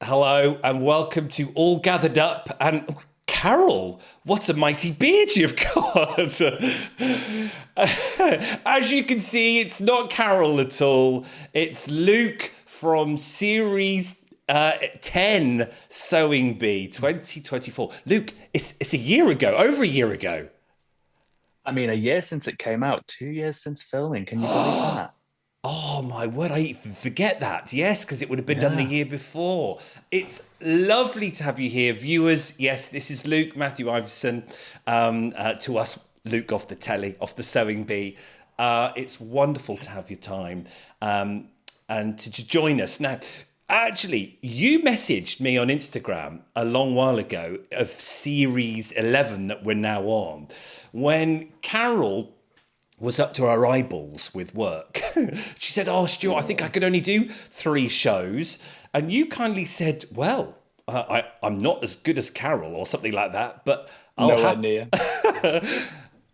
Hello and welcome to All Gathered Up. And Carol, what a mighty beard you've got. As you can see, it's not Carol at all. It's Luke from series 10 Sewing Bee 2024. Luke, it's a year ago, over a year ago. I mean, a year since it came out, 2 years since filming. Can you believe that? Oh my word, I even forget that. Yes, because it would have been done the Yeah. year before. It's lovely to have you here. Viewers, yes, this is Luke, Matthew Iverson. To us, Luke off the telly, off the sewing bee. It's wonderful to have your time and to join us. Now, actually, you messaged me on Instagram a long while ago of series 11 that we're now on when Carol was up to her eyeballs with work. She said, "Oh, Stuart, I think I could only do 3 shows." And you kindly said, "Well, I'm not as good as Carol or something like that, but I'll, Nowhere hap- near.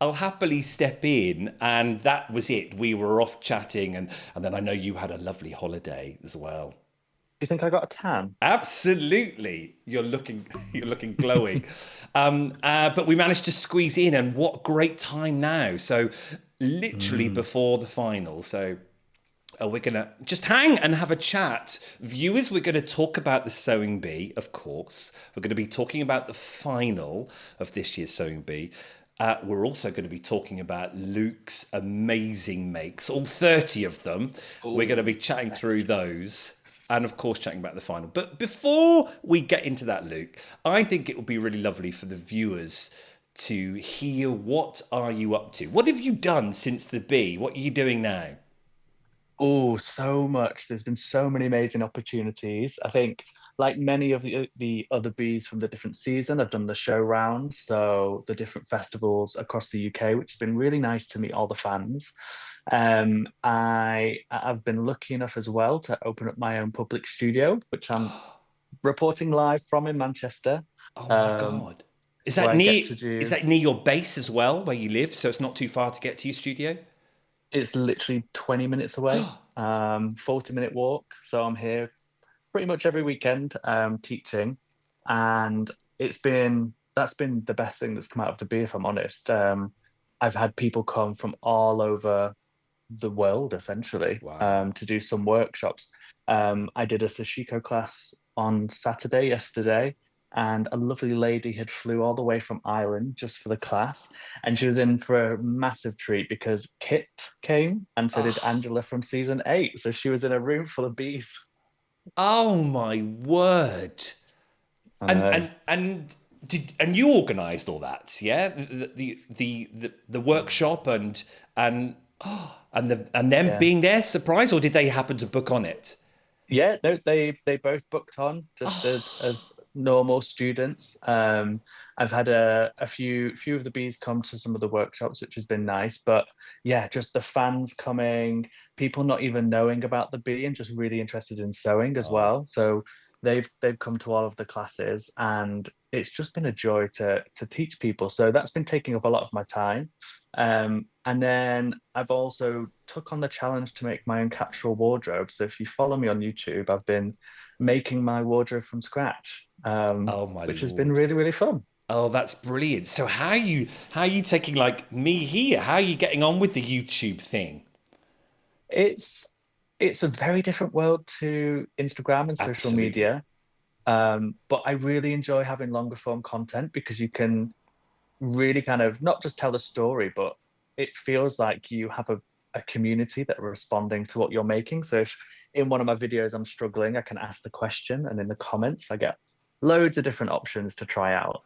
I'll happily step in." And that was it. We were off chatting. And then I know you had a lovely holiday as well. Do you think I got a tan? Absolutely, you're looking glowing. But we managed to squeeze in, and what great time now! So, literally Mm. before the final. So, we're gonna just hang and have a chat, viewers. We're gonna talk about the sewing bee, of course. We're gonna be talking about the final of this year's sewing bee. We're also going to be talking about Luke's amazing makes, all 30 of them. We're going to be Oh, chatting through best. those and, of course, chatting about the final. But before we get into that, Luke, I think it would be really lovely for the viewers to hear what are you up to? What have you done since the bee? What are you doing now? Oh, so much. There's been so many amazing opportunities. I think, like many of the other bees from the different season, I've done the show rounds, so the different festivals across the UK, which has been really nice to meet all the fans. I've been lucky enough as well to open up my own public studio, which I'm reporting live from in Manchester, Oh my um, God. Is where that I get near to is do. that near your base as well, where you live? So it's not too far to get to your studio? It's literally 20 minutes away, 40-minute walk. So I'm here pretty much every weekend teaching. And that's been the best thing that's come out of the bee, if I'm honest. I've had people come from all over the world essentially Wow. to do some workshops. I did a Sashiko class on Saturday yesterday, and a lovely lady had flew all the way from Ireland just for the class, and she was in for a massive treat because Kit came, and so did Oh, Angela from season 8. So she was in a room full of bees. oh my word. I And know. and you organised all that, yeah? The workshop and them Yeah. being there, surprise, or did they happen to book on it? Yeah, no, they both booked on just as normal students. I've had a few of the bees come to some of the workshops, which has been nice. But yeah, just the fans coming, people not even knowing about the bee and just really interested in sewing as Oh, well. So they've come to all of the classes, and it's just been a joy to teach people. So that's been taking up a lot of my time. And then I've also took on the challenge to make my own capsule wardrobe. So if you follow me on YouTube, I've been making my wardrobe from scratch, oh my which has been lord. really, really fun. Oh, that's brilliant. So how are you taking like me here? How are you getting on with the YouTube thing? It's it's a very different world to Instagram and social Absolutely. media. But I really enjoy having longer form content because you can really kind of not just tell a story, but it feels like you have a community that are responding to what you're making. So if in one of my videos I'm struggling, I can ask the question, and in the comments I get loads of different options to try out.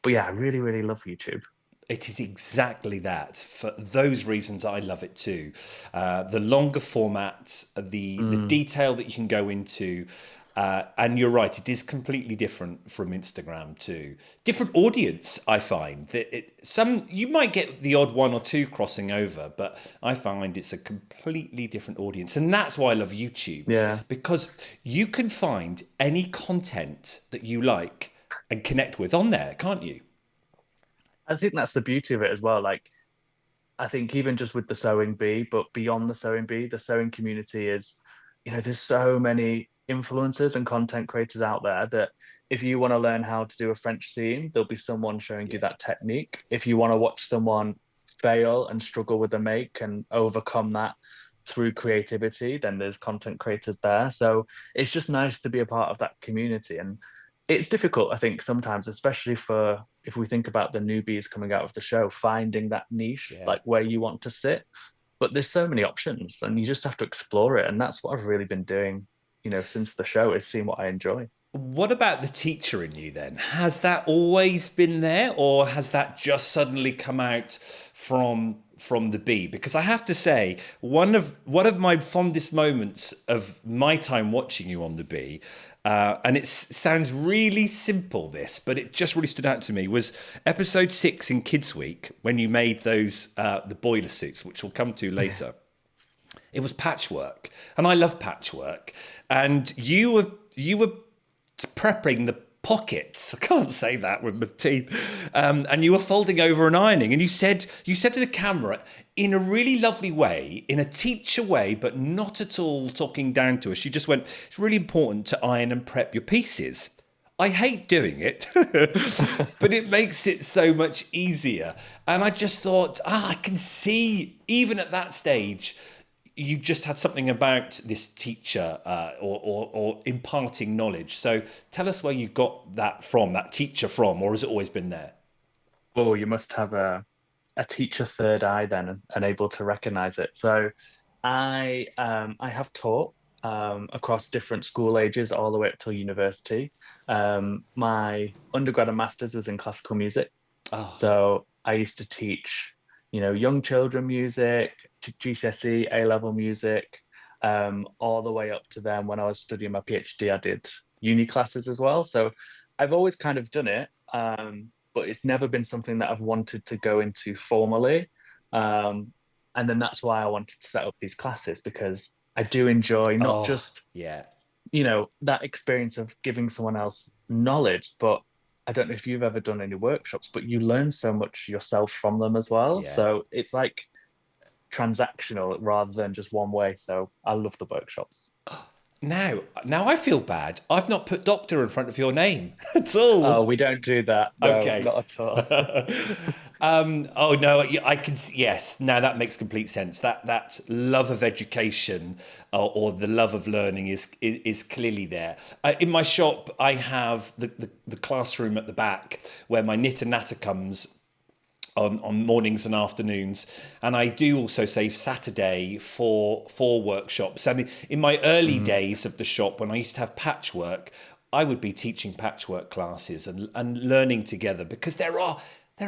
But yeah, I really, really love YouTube. It is exactly that. For those reasons, I love it too. The longer format, the Mm, detail that you can go into, and you're right, it is completely different from Instagram too. Different audience, I find that some you might get the odd one or two crossing over, but I find it's a completely different audience, and that's why I love YouTube yeah. because you can find any content that you like and connect with on there, can't you? I think that's the beauty of it as well. Like I think even just with the sewing bee, but beyond the sewing bee, the sewing community is, there's so many. influencers and content creators out there that if you want to learn how to do a French scene, there'll be someone showing you Yeah. that technique. If you want to watch someone fail and struggle with the make and overcome that through creativity, then there's content creators there. So it's just nice to be a part of that community. And it's difficult, I think, sometimes, especially for if we think about the newbies coming out of the show, finding that niche, Yeah. like where you want to sit. But there's so many options and you just have to explore it. And that's what I've really been doing, since the show is seeing what I enjoy. What about the teacher in you then? Has that always been there, or has that just suddenly come out from the bee? Because I have to say, one of my fondest moments of my time watching you on the bee, and it sounds really simple, this, but it just really stood out to me, was episode 6 in Kids Week when you made those the boiler suits, which we'll come to later. It was patchwork, and I love patchwork. And you were prepping the pockets. I can't say that with my teeth. And you were folding over and ironing, and you said to the camera in a really lovely way, in a teacher way, but not at all talking down to us. You just went, "It's really important to iron and prep your pieces." I hate doing it, but it makes it so much easier. And I just thought, I can see, even at that stage, you just had something about this teacher or imparting knowledge. So tell us where you got that from, that teacher from, or has it always been there? Oh, you must have a teacher third eye then and able to recognize it. So I have taught across different school ages all the way up till university. My undergrad and masters was in classical music. Oh, So I used to teach, young children music, GCSE, A-level music, all the way up to then when I was studying my PhD, I did uni classes as well. So I've always kind of done it, but it's never been something that I've wanted to go into formally. Um, and then that's why I wanted to set up these classes because I do enjoy not oh, just yeah, that experience of giving someone else knowledge, but I don't know if you've ever done any workshops, but you learn so much yourself from them as well. yeah. So it's like transactional rather than just one way. So I love the workshops. Now I feel bad. I've not put doctor in front of your name at all. Oh, we don't do that. No, Okay. not at all. Oh no, I can. Yes, now that makes complete sense. That love of education or the love of learning is clearly there. In my shop, I have the classroom at the back where my knitter natter comes on mornings and afternoons, and I do also save Saturday for workshops. I mean, in my early Mm, days of the shop, when I used to have patchwork, I would be teaching patchwork classes and learning together because there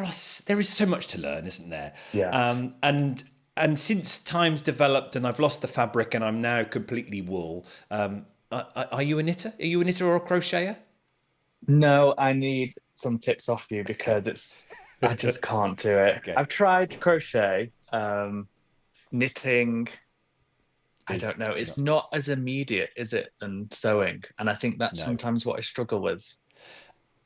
is so much to learn, isn't there? yeah. And since time's developed and I've lost the fabric and I'm now completely wool, are you a knitter? Are you a knitter or a crocheter? No, I need some tips off you Okay. because I just can't do it. Okay. I've tried crochet, knitting. I Is don't know. no, It's not as immediate, is it, than sewing? And I think that's no. sometimes what I struggle with.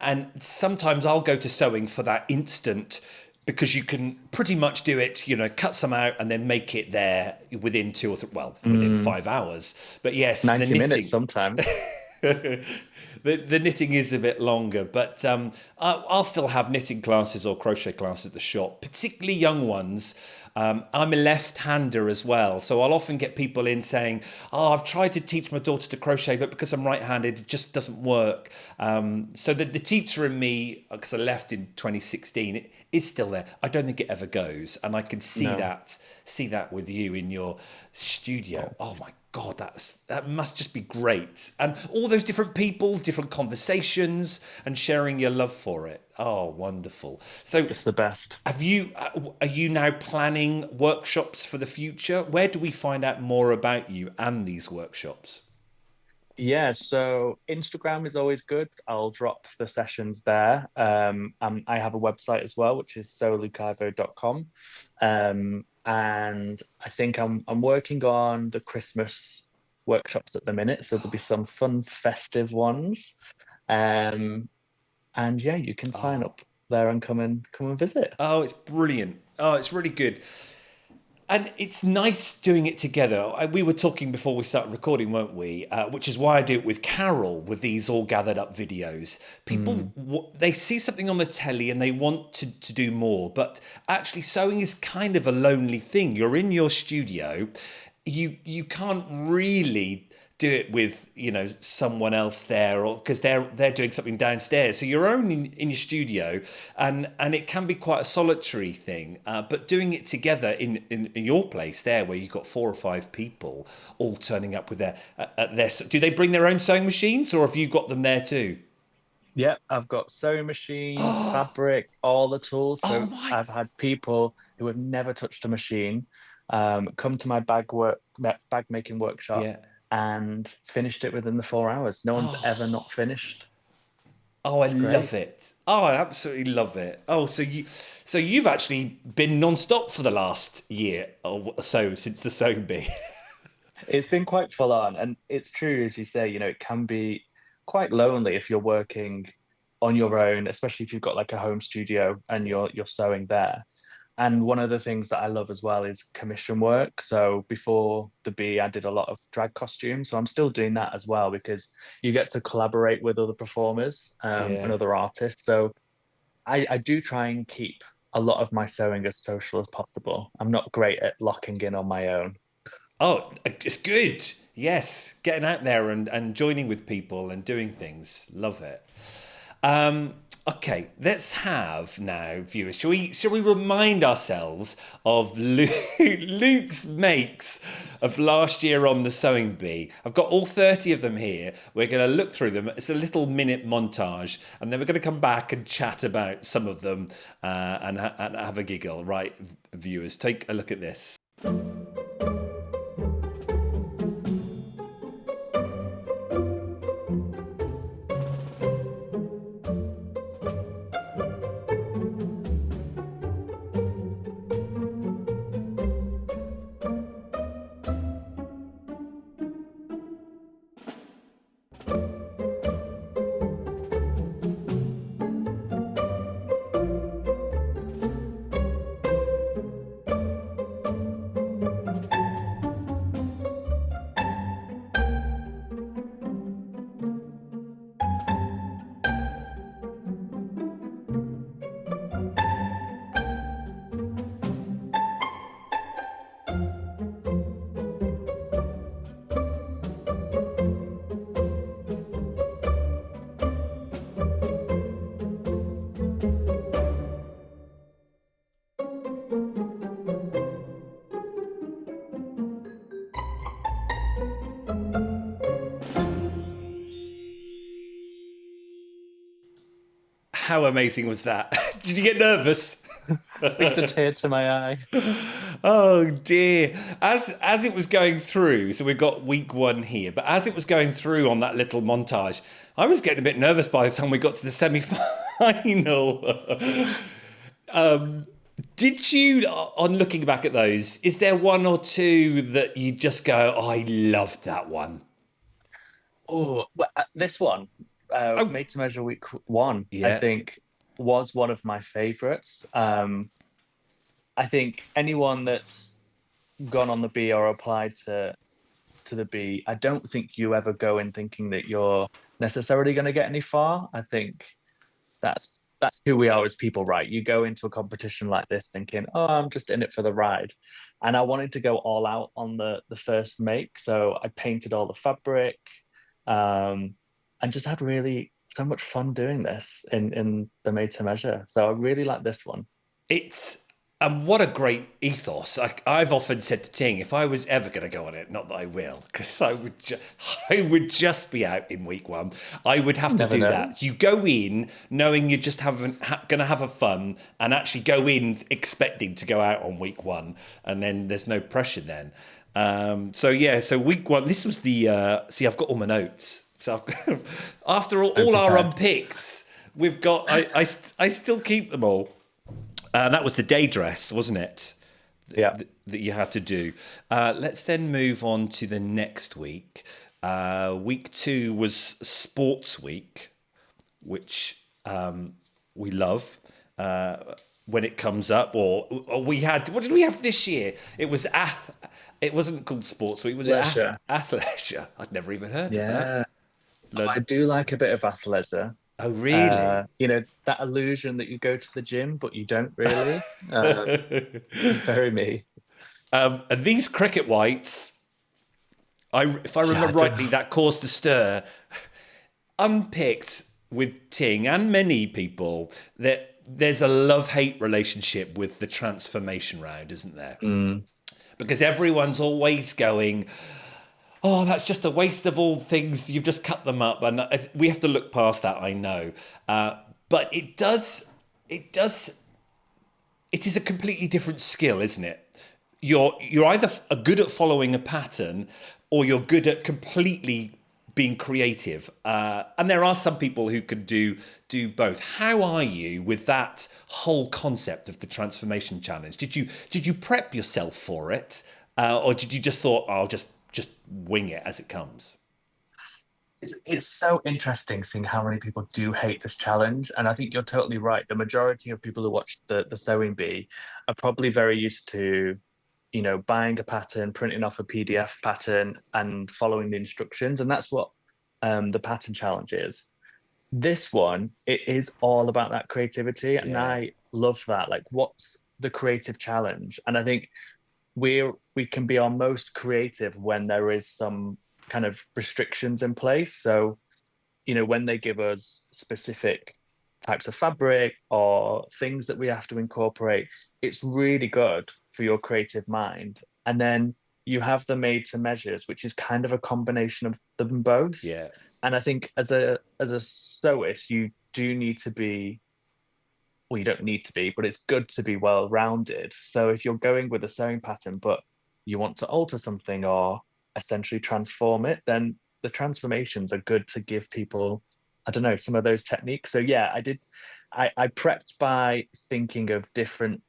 And sometimes I'll go to sewing for that instant because you can pretty much do it, cut some out and then make it there within within Mm, 5 hours. But yes, the 90 minutes knitting, sometimes. the knitting is a bit longer, but I'll still have knitting classes or crochet classes at the shop, particularly young ones. I'm a left-hander as well, so I'll often get people in saying, "Oh, I've tried to teach my daughter to crochet, but because I'm right-handed, it just doesn't work." So the teacher in me, because I left in 2016, it is still there. I don't think it ever goes, and I can No. see that with you in your studio. Oh, Oh my God, that must just be great. And all those different people, different conversations, and sharing your love for it. Oh, wonderful. So, it's the best. are you now planning workshops for the future? Where do we find out more about you and these workshops? Yeah, so Instagram is always good. I'll drop the sessions there. I have a website as well, which is solukivo.com. And I think I'm working on the Christmas workshops at the minute, so there'll be some fun festive ones. Um, and yeah, you can sign Oh, up there and come and visit. oh, it's brilliant. Oh, it's really good. And it's nice doing it together. We were talking before we started recording, weren't we? Which is why I do it with Carol, with these all gathered up videos. People, Mm. they see something on the telly and they want to do more. But actually, sewing is kind of a lonely thing. You're in your studio. You can't really do it with someone else there, or because they're doing something downstairs, so you're only in your studio, and it can be quite a solitary thing, but doing it together in your place there, where you've got 4 or 5 people all turning up with their do they bring their own sewing machines, or have you got them there too? Yeah, I've got sewing machines, fabric, all the tools. Oh So my. I've had people who have never touched a machine come to my bag making workshop Yeah. and finished it within the 4 hours. No one's ever not finished. Oh, I It's great. love it. Oh, I absolutely love it. Oh, so you've actually been non-stop for the last year or so since the sewing bee. It's been quite full on, and it's true as you say. It can be quite lonely if you're working on your own, especially if you've got like a home studio and Yeah. you're sewing there. And one of the things that I love as well is commission work. So before the bee, I did a lot of drag costumes. So I'm still doing that as well because you get to collaborate with other performers and Yeah. other artists. So I do try and keep a lot of my sewing as social as possible. I'm not great at locking in on my own. Oh, it's good. Yes, getting out there and joining with people and doing things. Love it. Um, okay, let's have now, viewers. Shall we remind ourselves of Luke's makes of last year on the sewing bee? I've got all 30 of them here. We're going to look through them. It's a little minute montage, and then we're going to come back and chat about some of them and have a giggle. Right, viewers, take a look at this. How amazing was that? Did you get nervous? Brings a tear to my eye. Oh dear. As it was going through, so we've got week one here, but as it was going through on that little montage, I was getting a bit nervous by the time we got to the semi-final. Did you, on looking back at those, is there one or two that you just go, oh, I loved that one? Oh, well, this one, Oh, Made to Measure Week One, I yeah. think was one of my favorites. I think anyone that's gone on the B or applied to the B, I don't think you ever go in thinking that you're necessarily going to get any far. I think that's who we are as people, right? You go into a competition like this thinking, "Oh, I'm just in it for the ride," and I wanted to go all out on the first make, so I painted all the fabric, um, and just had really so much fun doing this in the made to measure. So I really like this one. It's and what a great ethos. I've often said to Ting, if I was ever going to go on it, not that I will, because I would just be out in week one. I would have You to never do know. that. You go in knowing you're just going to have a fun, and actually go in expecting to go out on week one, and then there's no pressure then. So yeah, so week one. This was the see. I've got all my notes. So after So all our prepared. unpicked, we've got. I still keep them all. That was the day dress, wasn't it? Yeah. That you had to do. Let's then move on to the next week. Week two was sports week, which we love. when it comes up, or we had, what did we have this year? It was it wasn't called Sports Week, was it Leisure. Athleisure? I'd never even heard of that. Yeah. No- I do like a bit of athleisure. Oh, really? That illusion that you go to the gym, but you don't really. It's very me. And these cricket whites, if I Yeah, I remember don't rightly, know. that caused a stir, unpicked with Ting and many people, that there's a love-hate relationship with the transformation round, isn't there? Mm, Because everyone's always going, oh, that's just a waste of all things. You've just cut them up, and we have to look past that. I know, but it is a completely different skill, isn't it? You're either good at following a pattern, or you're good at completely being creative. And there are some people who can do both. How are you with that whole concept of the transformation challenge? Did you prep yourself for it, or did you just thought, oh, I'll just wing it as it comes? it's so interesting seeing how many people do hate this challenge. And I think you're totally right. The majority of people who watch the sewing bee are probably very used to, buying a pattern, printing off a PDF pattern, and following the instructions. And that's what the pattern challenge is. This one, it is all about that creativity. And Yeah, I love that. Like, what's the creative challenge? And I think we can be our most creative when there is some kind of restrictions in place. So, when they give us specific types of fabric or things that we have to incorporate, it's really good for your creative mind. And then you have the made to measures, which is kind of a combination of them both. yeah, And I think as a sewist, you do need to be, well, you don't need to be, but it's good to be well rounded. So if you're going with a sewing pattern, but you want to alter something or essentially transform it, then the transformations are good to give people, I don't know, some of those techniques. So yeah, I prepped by thinking of different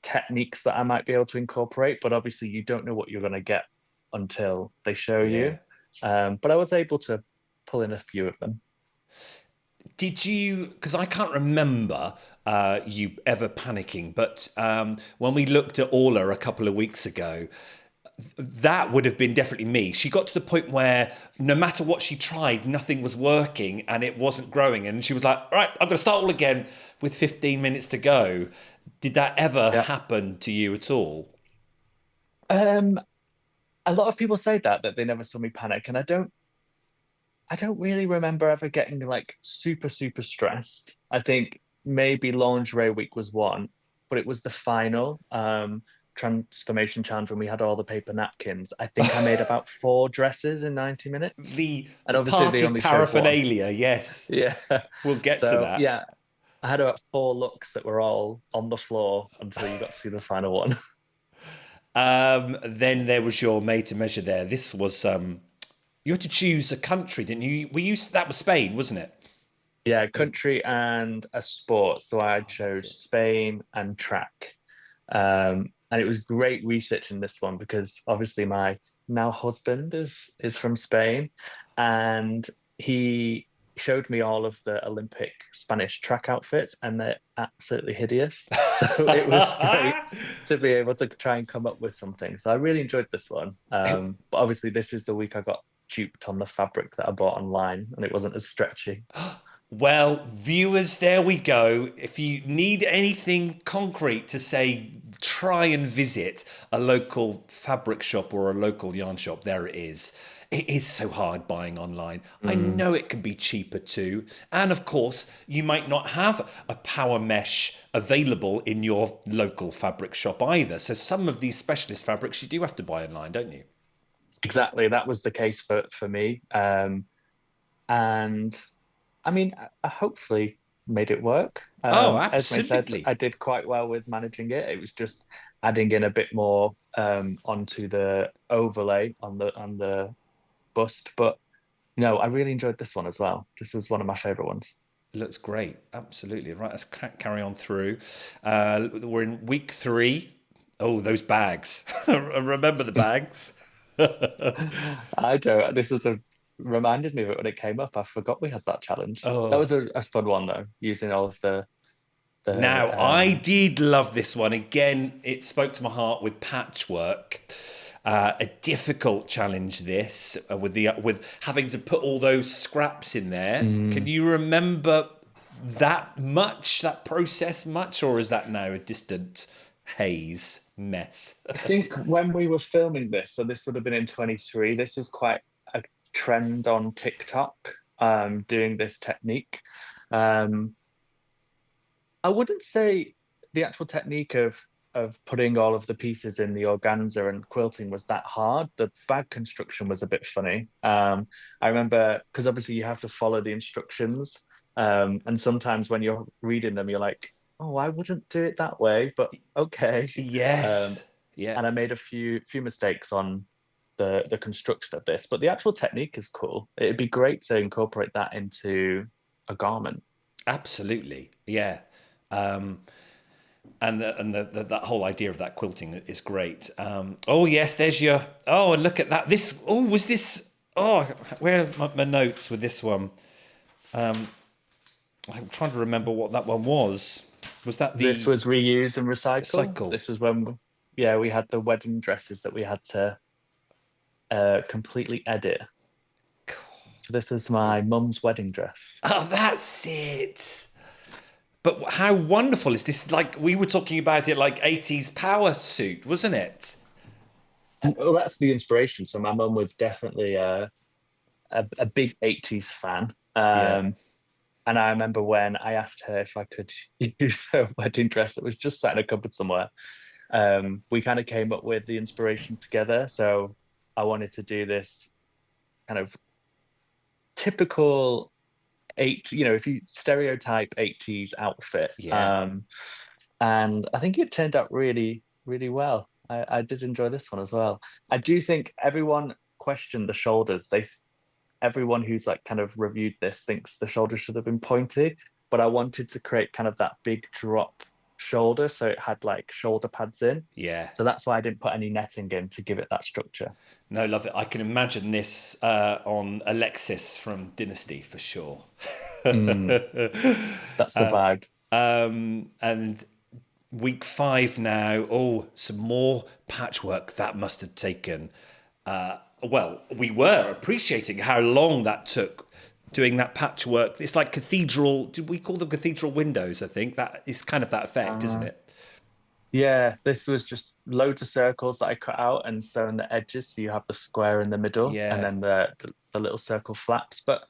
techniques that I might be able to incorporate, but obviously you don't know what you're going to get until they show you. yeah. But I was able to pull in a few of them. Did you? Because I can't remember you ever panicking, but when we looked at Orla a couple of weeks ago, that would have been definitely me. She got to the point where no matter what she tried, nothing was working and it wasn't growing. And she was like, all right, I'm going to start all again with 15 minutes to go. Did that ever Yeah. happen to you at all? Um, a lot of people say that they never saw me panic, and I don't really remember ever getting like super, super stressed. I think maybe lingerie week was one, but it was the final transformation challenge when we had all the paper napkins. I think I made about four dresses in 90 minutes. The And the obviously they party only showed one. paraphernalia, yes. Yeah. We'll get to So that. yeah, I had about four looks that were all on the floor until you got to see the final one. Then there was your made to measure there. This was you had to choose a country, didn't you? We used that was Spain, wasn't it? Yeah, country and a sport. So I Oh, that's chose it. Spain and track. And it was great researching this one because obviously my now husband is from Spain, and he showed me all of the Olympic Spanish track outfits, and they're absolutely hideous. So it was great to be able to try and come up with something. So I really enjoyed this one. But obviously this is the week I got duped on the fabric that I bought online, and it wasn't as stretchy. Well, viewers, there we go. If you need anything concrete to say, try and visit a local fabric shop or a local yarn shop, there it is. It is so hard buying online. I Mm, know it can be cheaper too. And of course, you might not have a power mesh available in your local fabric shop either. So some of these specialist fabrics you do have to buy online, don't you? exactly, that was the case for me. And I mean, I hopefully made it work. Oh, Esme said absolutely. I did quite well with managing it. It was just adding in a bit more onto the overlay on the bust. But no, I really enjoyed this one as well. This was one of my favorite ones. It looks great. Absolutely. Right, let's carry on through. We're in week 3. Oh, those bags. Remember the bags? I don't. This is a reminded me of it when it came up. I forgot we had that challenge. That Oh, was a fun one though, using all of the Now, The I did love this one. Again, it spoke to my heart with patchwork. A difficult challenge, this with having to put all those scraps in there. Can mm, you remember that process much, or is that now a distant haze mess? I think when we were filming this, so this would have been in 23, this was quite a trend on TikTok, doing this technique. Um, I wouldn't say the actual technique of putting all of the pieces in the organza and quilting was that hard. The bag construction was a bit funny. I remember because obviously you have to follow the instructions, and sometimes when you're reading them, you're like, "Oh, I wouldn't do it that way," but okay. Um, Yes. Yeah. and I made a few mistakes on the construction of this, but the actual technique is cool. It'd be great to incorporate that into a garment. Absolutely. Yeah. Um, and that whole idea of that quilting is great. Oh yes, there's your. Oh, and look at that. This. Oh, was this? Oh, where are my notes with this one? I'm trying to remember what that one was. Was that This the was reuse and recycle. cycle? This was when, yeah, we had the wedding dresses that we had to completely edit. So this is my mum's wedding dress. Oh, that's it. But how wonderful is this? Like we were talking about it, like 80s power suit, wasn't it? And well, that's the inspiration. So my mum was definitely a big 80s fan. Yeah. And I remember when I asked her if I could use her wedding dress that was just sat in a cupboard somewhere. We kind of came up with the inspiration together. So I wanted to do this kind of typical if you stereotype 80s outfit. Yeah. And I think it turned out really, really well. I did enjoy this one as well. I do think everyone questioned the shoulders. Everyone who's like kind of reviewed this thinks the shoulders should have been pointy, but I wanted to create kind of that big drop shoulder, so it had like shoulder pads in. Yeah. So that's why I didn't put any netting in to give it that structure. No, love it. I can imagine this on Alexis from Dynasty for sure. Mm, that's the vibe. And week 5 now. Oh, some more patchwork that must have taken. Well, we were appreciating how long that took doing that patchwork. It's like cathedral. Did we call them cathedral windows? I think that is kind of that effect, isn't Uh, it? Yeah, this was just loads of circles that I cut out and sewn the edges. So you have the square in the middle and Yeah, then the little circle flaps. But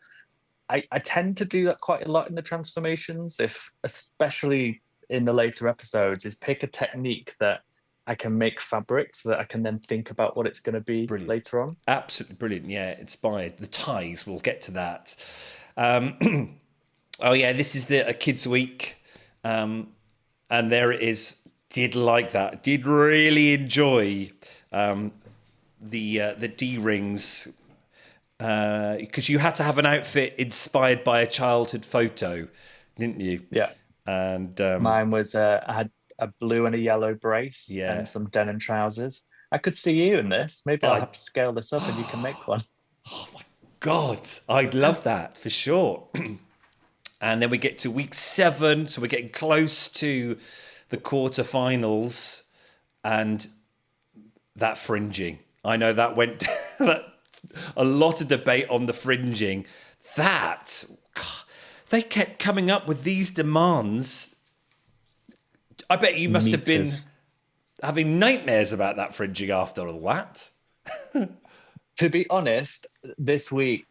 I tend to do that quite a lot in the transformations, if especially in the later episodes, is pick a technique that I can make fabric so that I can then think about what it's going to be brilliant. later on. Absolutely brilliant. Yeah, inspired. The ties, we'll get to that. Oh, yeah, this is the a kids' week. And there it is. Did like that. Did really enjoy the D rings because you had to have an outfit inspired by a childhood photo, didn't you? Yeah. And Mine was I had a blue and a yellow brace yeah, and some denim trousers. I could see you in this. Maybe I'll I have to scale this up and you can make one. God, I'd love that for sure. And then we get to week 7, so we're getting close to the quarterfinals, and that fringing. I know that went that a lot of debate on the fringing. That God, they kept coming up with these demands. I bet you must have been Meters. having nightmares about that fringing after all that. To be honest, this week,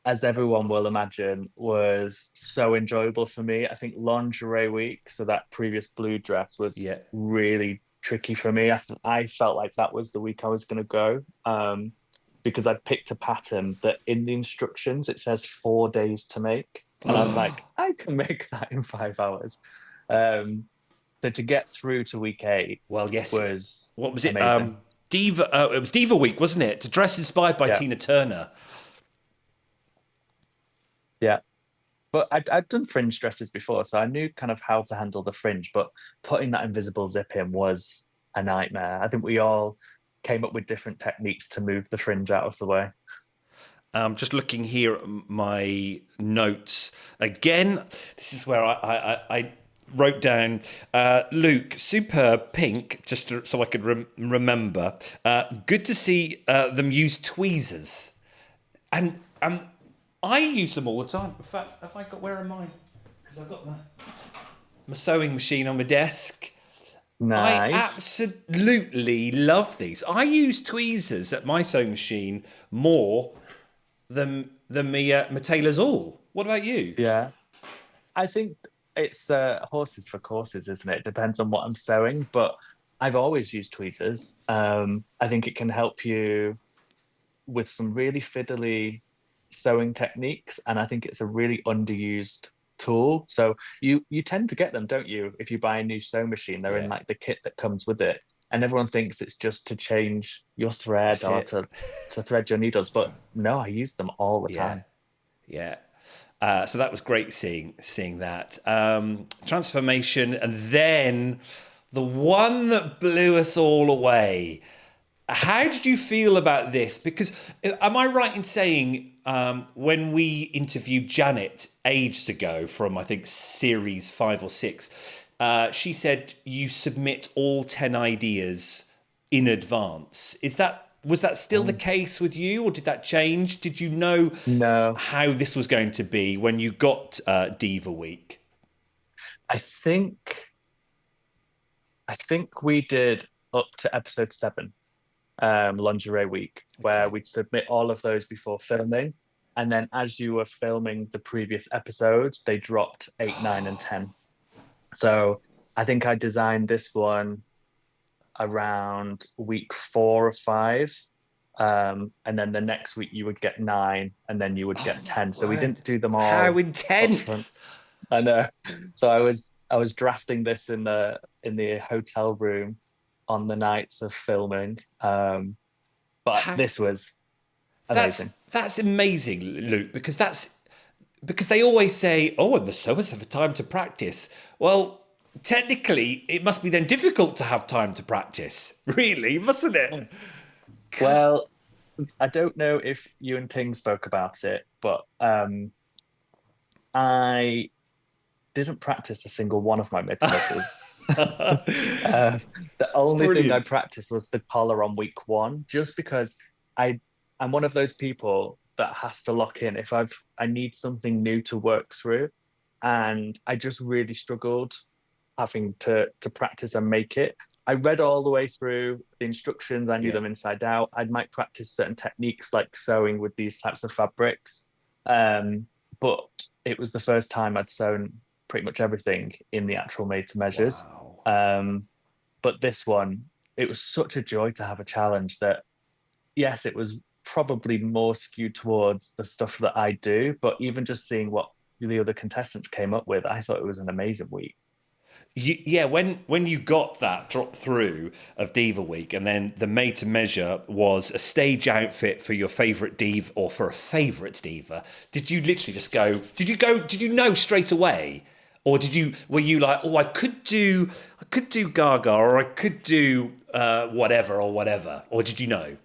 as everyone will imagine, was so enjoyable for me. I think lingerie week, so that previous blue dress was Yeah, really tricky for me. I felt like that was the week I was going to go, because I picked a pattern that in the instructions it says 4 days to make. And I was like, I can make that in 5 hours. Um, so to get through to week 8 well, yes. was What was it? amazing. Diva. It was Diva Week, wasn't it? To dress inspired by Yeah, Tina Turner. yeah. But I'd done fringe dresses before, so I knew kind of how to handle the fringe. But putting that invisible zip in was a nightmare. I think we all came up with different techniques to move the fringe out of the way. Just looking here at my notes again. This is where I wrote down Luke, superb pink, just so I could remember. Good to see them use tweezers, and I use them all the time. In fact, have I got where am I? Because I've got my sewing machine on my desk. I Nice. absolutely love these. I use tweezers at my sewing machine more than my tailor's awl. What about you? Yeah. I think it's horses for courses, isn't it? Depends on what I'm sewing, but I've always used tweezers. I think it can help you with some really fiddly sewing techniques, and I think it's a really underused tool. So you tend to get them, don't you? If you buy a new sewing machine, they're in Yeah, like the kit that comes with it, and everyone thinks it's just to change your thread that's or it. to thread your needles, but no, I use them all the Yeah, time. yeah. So that was great seeing that transformation, and then the one that blew us all away. How did you feel about this? Because am I right in saying when we interviewed Janet ages ago from I think series 5 or 6, she said you submit all 10 ideas in advance. Was that still the Oh, case with you, or did that change? Did you know no, how this was going to be when you got Diva Week? I think I think we did up to episode 7, lingerie week, where Okay. we'd submit all of those before filming. And then as you were filming the previous episodes, they dropped 8, 9, and 10. So I think I designed this one around week 4 or 5. And then the next week you would get 9 and then you would Oh get my 10. So we word! didn't do them How all up front. intense! I know. So I was drafting this in the hotel room on the nights of filming. But How this was amazing. that's amazing, Luke, because they always say, "Oh, and the sewers have time to practice." Well, technically, it must be then difficult to have time to practice, really, mustn't it? Well, I don't know if you and Ting spoke about it, but I didn't practice a single one of my mid measures. Uh, the only thing I Brilliant. practiced was the collar on week 1, just because I I'm one of those people that has to lock in. If I need something new to work through, and I just really struggled having to practice and make it. I read all the way through the instructions. I knew Yeah, them inside out. I might practice certain techniques like sewing with these types of fabrics. Um, but it was the first time I'd sewn pretty much everything in the actual made to measures. wow. Um, but this one, it was such a joy to have a challenge that, yes, it was probably more skewed towards the stuff that I do, but even just seeing what the other contestants came up with, I thought it was an amazing week. Yeah, when you got that drop through of Diva Week, and then the made to measure was a stage outfit for your favorite diva or for a favorite diva, did you literally just go? Did you know straight away, or were you like, oh, I could do Gaga, or I could do whatever or whatever, or did you know?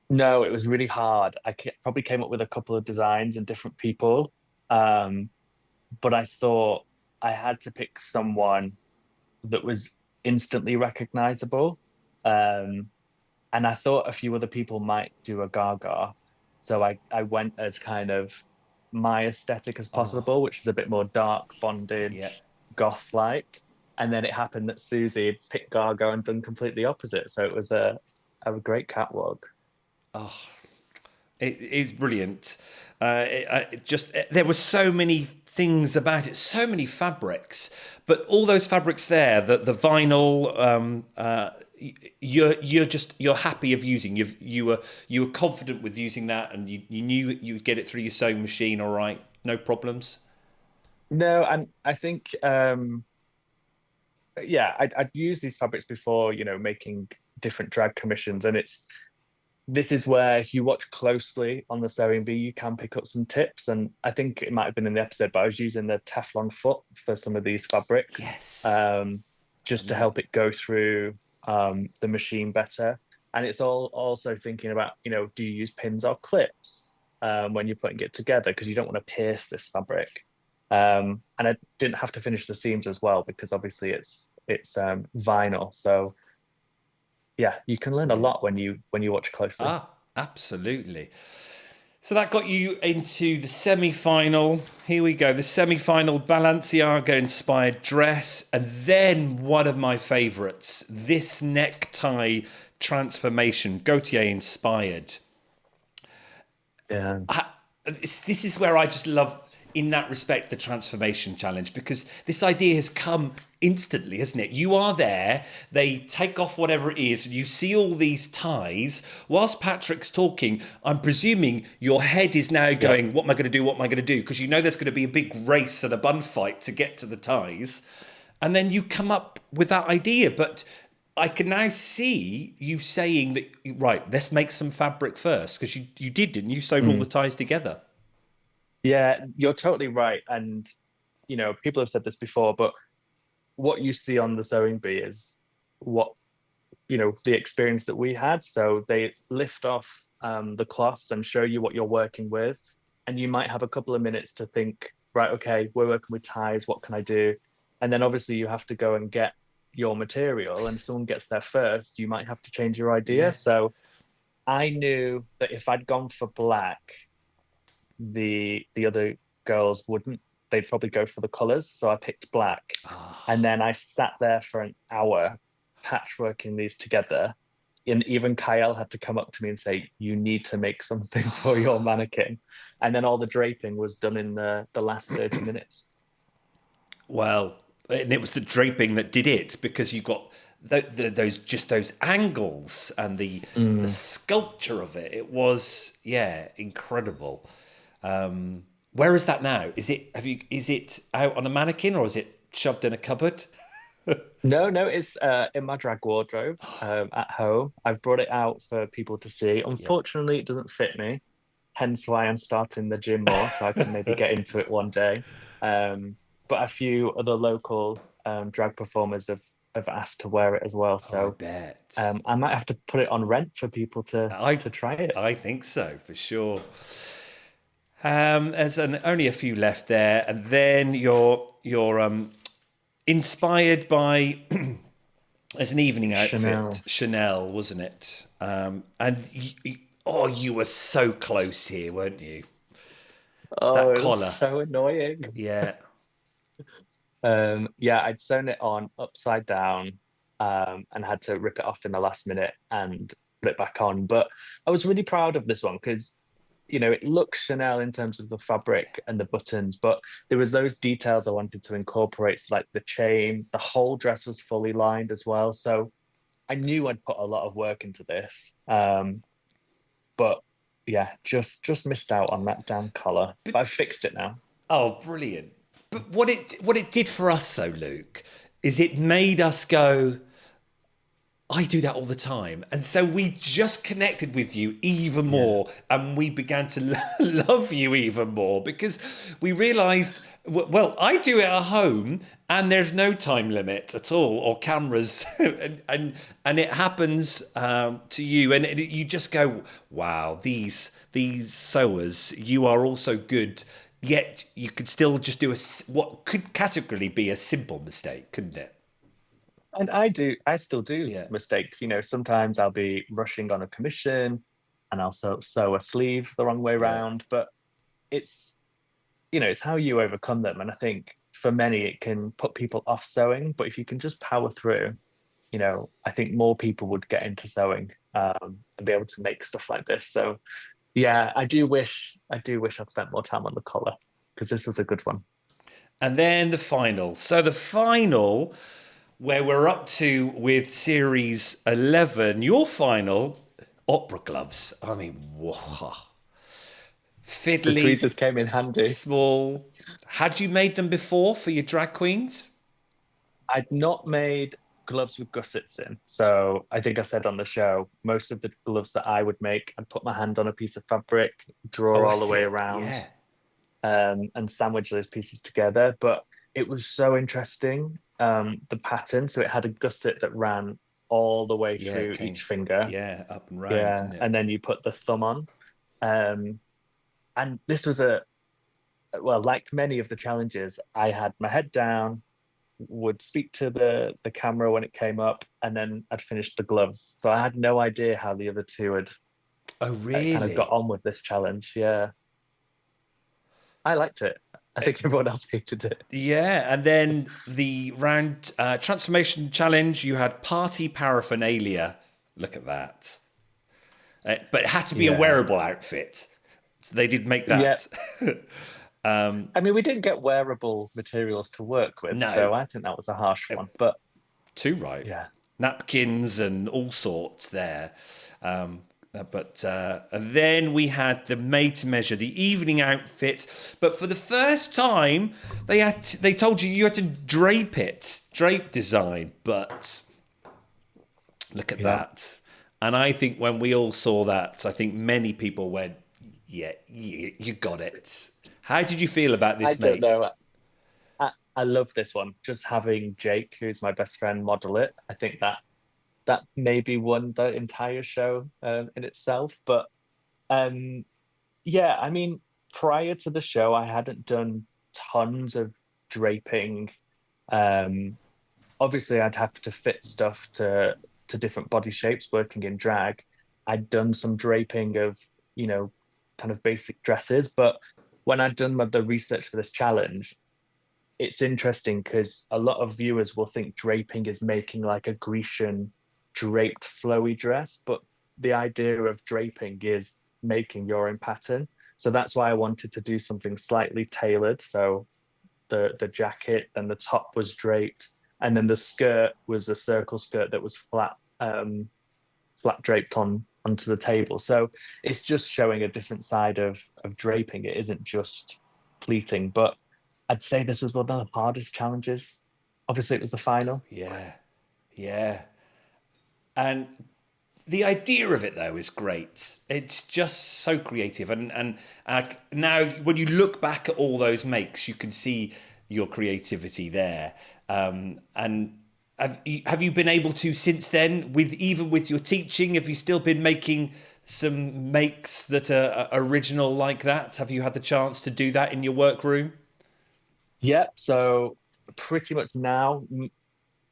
No, it was really hard. Probably came up with a couple of designs and different people. Um, but I thought I had to pick someone that was instantly recognizable. Um, and I thought a few other people might do a Gaga. So I went as kind of my aesthetic as Oh, possible, which is a bit more dark yeah. bondage, goth like. And then it happened that Susie had picked Gaga and done completely opposite. So it was a great catwalk. It's brilliant. There were so many things about it, so many fabrics, but all those fabrics there, the vinyl, you're happy of using. You were confident with using that, and you knew you would get it through your sewing machine, all right, no problems. No, and I think yeah, I'd used these fabrics before, making different drag commissions, and this is where if you watch closely on the sewing bee, you can pick up some tips. And I think it might have been in the episode, but I was using the Teflon foot for some of these fabrics, Yes, um, I just to know. help it go through the machine better. And it's all also thinking about, do you use pins or clips when you're putting it together? Because you don't want to pierce this fabric. And I didn't have to finish the seams as well because obviously it's vinyl. So yeah, you can learn a Brilliant. lot when you watch closely. Ah, absolutely. So that got you into the semi-final. Here we go. The semi-final Balenciaga inspired dress. And then one of my favorites, this necktie transformation, Gautier inspired. Yeah. This is where I just love, in that respect, the transformation challenge, because this idea has come instantly, hasn't it? You are there, they take off whatever it is, and you see all these ties. Whilst Patrick's talking, I'm presuming your head is now Yep. going, what am I going to do? What am I going to do? Because you know there's going to be a big race and a bun fight to get to the ties. And then you come up with that idea. But I can now see you saying that, right, let's make some fabric first, because you did, didn't you? Sewed all the Mm. ties together. Yeah, you're totally right. And people have said this before, but what you see on the sewing bee is what the experience that we had. So they lift off the cloths and show you what you're working with, and you might have a couple of minutes to think, right, okay, we're working with ties, what can I do? And then obviously you have to go and get your material, and if someone gets there first, you might have to change your idea. Yeah. So I knew that if I'd gone for black, the other girls wouldn't. They'd probably go for the colors. So I picked black. And then I sat there for an hour patchworking these together. And even Kyle had to come up to me and say, "You need to make something for your mannequin." And then all the draping was done in the last 30 minutes. Well, and it was the draping that did it, because you got those angles and the Mm. sculpture of it. It was, yeah, incredible. Where is that now? Is it out on a mannequin, or is it shoved in a cupboard? No, no, it's in my drag wardrobe at home. I've brought it out for people to see. Yeah. Unfortunately, it doesn't fit me, hence why I'm starting the gym more so I can maybe get into it one day. But a few other local drag performers have asked to wear it as well. Oh, I So bet. I might have to put it on rent for people I to try it. I think so for sure. There's only a few left there, and then you're inspired by as an evening outfit, Chanel. Chanel, wasn't it? Oh, you were so close here, weren't you? Oh, That it was collar, so annoying. yeah, Yeah, I'd sewn it on upside down, and had to rip it off in the last minute and put it back on. But I was really proud of this one because, it looks Chanel in terms of the fabric and the buttons, but there was those details I wanted to incorporate, so like the chain, the whole dress was fully lined as well. So I knew I'd put a lot of work into this. But yeah, just missed out on that damn collar. but But I fixed it now. oh, brilliant! But what it did for us, though, Luke, is it made us go, I do that all the time. And so we just connected with you even Yeah. more, and we began to love you even more, because we realized, well, I do it at home and there's no time limit at all, or cameras, and it happens to you, and you just go, wow, these sewers, you are also good. Yet you could still just do what could categorically be a simple mistake, couldn't it? And I still do Yeah, mistakes. Sometimes I'll be rushing on a commission and I'll sew a sleeve the wrong way yeah. around, but it's, it's how you overcome them. And I think for many, it can put people off sewing, but if you can just power through, I think more people would get into sewing, and be able to make stuff like this. So yeah, I do wish I'd spent more time on the collar because this was a good one. And then the final. So the final, where we're up to with series 11, your final, opera gloves. I mean, whoa. The Fiddly, tweezers came in handy. small. Had you made them before for your drag queens? I'd not made gloves with gussets in. So I think I said on the show, most of the gloves that I would make, I'd put my hand on a piece of fabric, Oh, draw I all the see way it. around, Yeah. and sandwich those pieces together. But it was so interesting, the pattern. So it had a gusset that ran all the way Yeah, it through each came, finger. yeah, up and round, Yeah. didn't it? And then you put the thumb on. Um, and this was well, like many of the challenges, I had my head down, would speak to the camera when it came up, and then I'd finished the gloves. So I had no idea how the other two had Oh, kind of got really? on with this challenge. Yeah, I liked it. I think everyone else hated it. Yeah, and then the round transformation challenge, you had party paraphernalia. Look at that. But it had to be a Yeah, wearable outfit. So they did make yeah. that. I mean, we didn't get wearable materials to work with, No, so I think that was a harsh one. But too right. yeah, Napkins and all sorts there. And then we had the made to measure, the evening outfit. But for the first time, they told you had to drape design. But look at yeah. that. And I think when we all saw that, I think many people went, yeah, you got it. How did you feel about I this don't make? know. I love this one. Just having Jake, who's my best friend, model it. I think that maybe won the entire show in itself. But um, yeah, I mean, prior to the show, I hadn't done tons of draping. Um, Obviously, I'd have to fit stuff to different body shapes working in drag. I'd done some draping of, you know, kind of basic dresses, but when I'd done the research for this challenge, it's interesting because a lot of viewers will think draping is making like a Grecian draped flowy dress, but the idea of draping is making your own pattern. So that's why I wanted to do something slightly tailored. So the jacket, then the top was draped, and then the skirt was a circle skirt that was flat draped onto the table. So it's just showing a different side of draping. It isn't just pleating, but I'd say this was one of the hardest challenges. Obviously, it was the final. Yeah, yeah. And the idea of it though is great. It's just so creative, and now when you look back at all those makes, you can see your creativity there. And have you been able to since then, with even with your teaching, have you still been making some makes that are original like that? Have you had the chance to do that in your workroom? Yeah, so pretty much now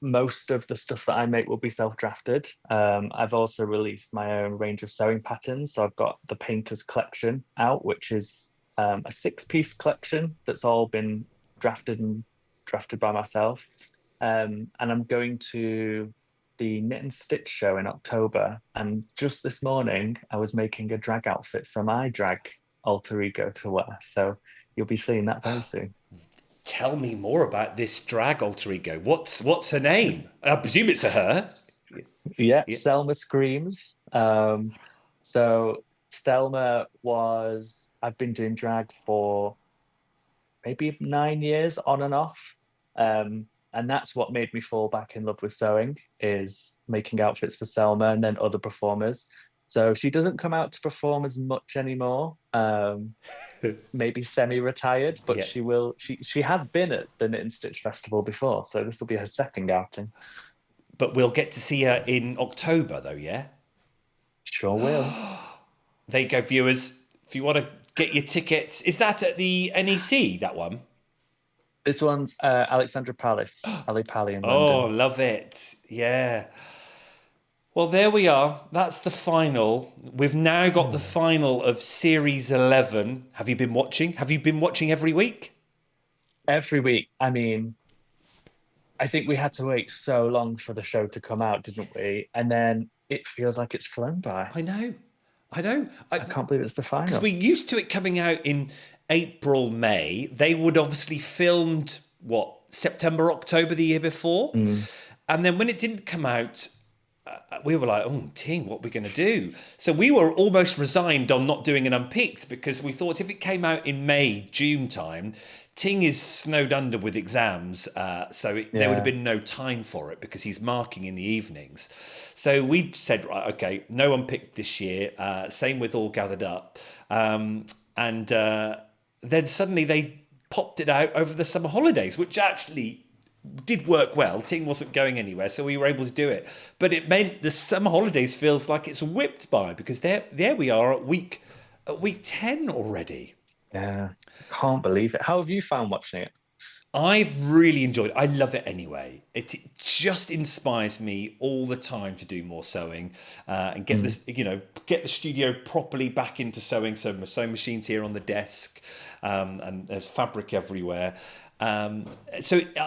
most of the stuff that I make will be self-drafted. I've also released my own range of sewing patterns. So I've got the Painters collection out, which is a six-piece collection that's all been drafted by myself. And I'm going to the Knit and Stitch show in October. And just this morning, I was making a drag outfit for my drag alter ego to wear. So you'll be seeing that very soon. Tell me more about this drag alter ego. What's her name? I presume it's a her. Yeah, Yeah. Selma Screams. So Selma was, I've been doing drag for maybe 9 years on and off. And that's what made me fall back in love with sewing is making outfits for Selma and then other performers. So she doesn't come out to perform as much anymore. Maybe semi-retired, but Yeah. she will. She has been at the Knit and Stitch Festival before, so this will be her second outing. But we'll get to see her in October, though, yeah? Sure will. There you go, viewers. If you want to get your tickets, is that at the NEC, that one? This one's Alexandra Palace, Ali Pali in Oh, London. love it. Yeah. Well, there we are. That's the final. We've now got the Hmm. final of Series 11. Have you been watching? Have you been watching every week? Every week. I mean, I think we had to wait so long for the show to come out, didn't Yes. we? And then it feels like it's flown by. I know. I know. I can't believe it's the Because final. we're used to it coming out in April, May. They would obviously filmed what September, October the year before, Mm. and then when it didn't come out, we were like, "Oh, Ting, what are we going to do?" So we were almost resigned on not doing an unpicked because we thought if it came out in May, June time, Ting is snowed under with exams, there would have Yeah. been no time for it because he's marking in the evenings. So we said, right, okay, no unpicked this year. Same with All Gathered Up, and then suddenly they popped it out over the summer holidays, which actually did work well. Ting wasn't going anywhere, so we were able to do it. But it meant the summer holidays feels like it's whipped by because there we are at week 10 already. Yeah, can't believe it. How have you found watching it? I've really enjoyed it. I love it anyway. It just inspires me all the time to do more sewing and get Mm. this, get the studio properly back into sewing. So my sewing machine's here on the desk, and there's fabric everywhere. Um,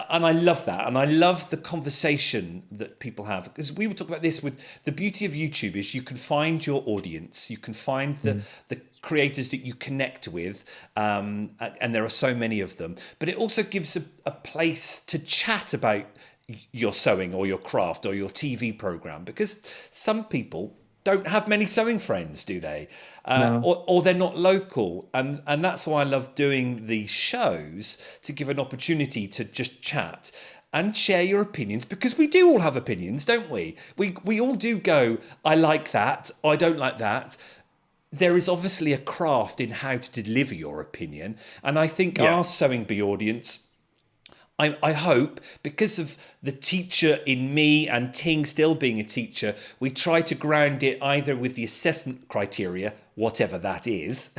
and I love that, and I love the conversation that people have, because we were talking about this with the beauty of YouTube is you can find your audience, you can find Mm. the creators that you connect with, and there are so many of them. But it also gives a place to chat about your sewing or your craft or your TV program, because some people don't have many sewing friends, do they? No. Or they're not local, and that's why I love doing these shows, to give an opportunity to just chat and share your opinions, because we do all have opinions, don't we? We all do go, I like that, I don't like that. There is obviously a craft in how to deliver your opinion, and I think Yeah. our sewing bee audience, I hope, because of the teacher in me and Ting still being a teacher, we try to ground it either with the assessment criteria, whatever that is,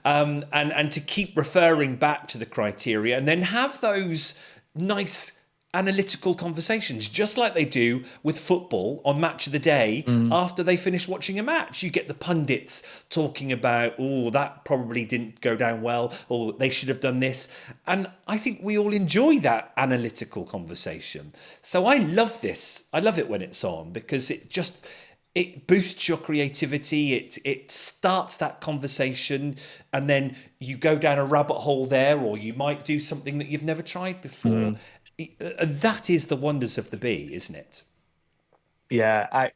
and to keep referring back to the criteria, and then have those nice analytical conversations, just like they do with football on Match of the Day Mm. after they finish watching a match. You get the pundits talking about, oh, that probably didn't go down well, or they should have done this. And I think we all enjoy that analytical conversation. So I love this. I love it when it's on, because it boosts your creativity, it starts that conversation, and then you go down a rabbit hole there, or you might do something that you've never tried before. Mm. That is the wonders of the bee, isn't it? Yeah,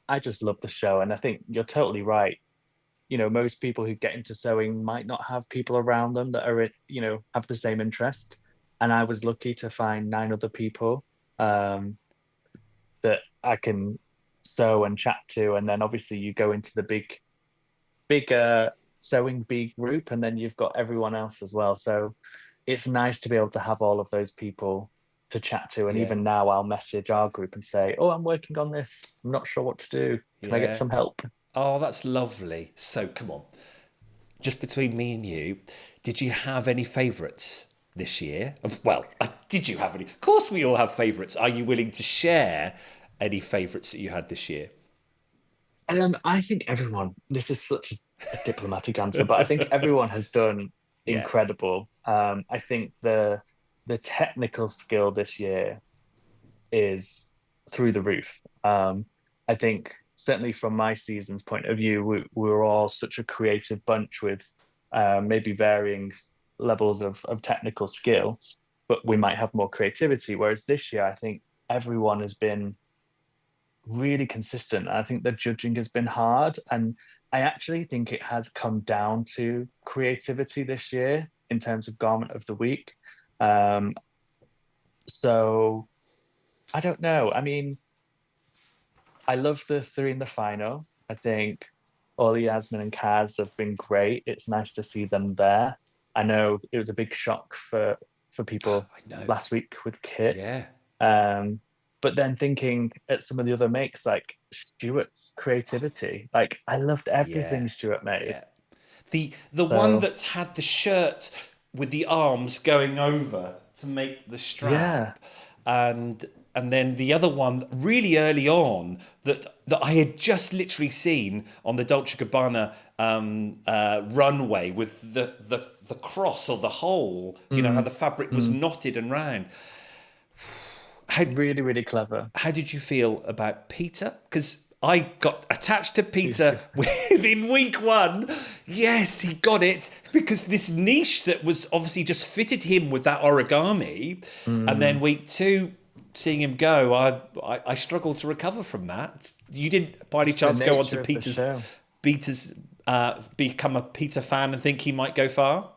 I just love the show, and I think you're totally right. Most people who get into sewing might not have people around them that are, have the same interest. And I was lucky to find nine other people um, that I can sew and chat to. And then obviously you go into the big sewing bee group, and then you've got everyone else as well. So it's nice to be able to have all of those people to chat to. And Yeah, even now I'll message our group and say, "Oh, I'm working on this. I'm not sure what to do. Can I get yeah. some help?" Oh, that's lovely. So come on, just between me and you, did you have any favourites this year? Well, did you have any? Of course, we all have favourites. Are you willing to share any favourites that you had this year? I think everyone, this is such a diplomatic answer, but I think everyone has done Yeah, incredible. I think the technical skill this year is through the roof. I think certainly from my season's point of view, we were all such a creative bunch with maybe varying levels of technical skill, but we might have more creativity. Whereas this year, I think everyone has been really consistent. I think the judging has been hard, and I actually think it has come down to creativity this year in terms of garment of the week. Um, so I don't know. I mean, I love the three in the final. I think Ollie, Yasmin, and Kaz have been great. It's nice to see them there. I know it was a big shock for people I know. last week with Kit. Yeah, Um, but then thinking at some of the other makes, like Stuart's creativity, like I loved yeah, everything Stuart made. yeah. The one So that had the shirt with the arms going over to make the yeah, strap, and then the other one really early on that I had just literally seen on the Dolce Gabbana runway with the cross or the hole. You know how mm, the fabric was mm, knotted and round. How really, really clever. how did you feel about Peter? Because I got attached to He's Peter just, within week one. Yes, he got it, because this niche that was obviously just fitted him with that origami. And then mm, week two, seeing him go, I struggled to recover from that. You didn't, by any it's the chance, go on to nature of the show. Peter's, become a Peter fan and think he might go far?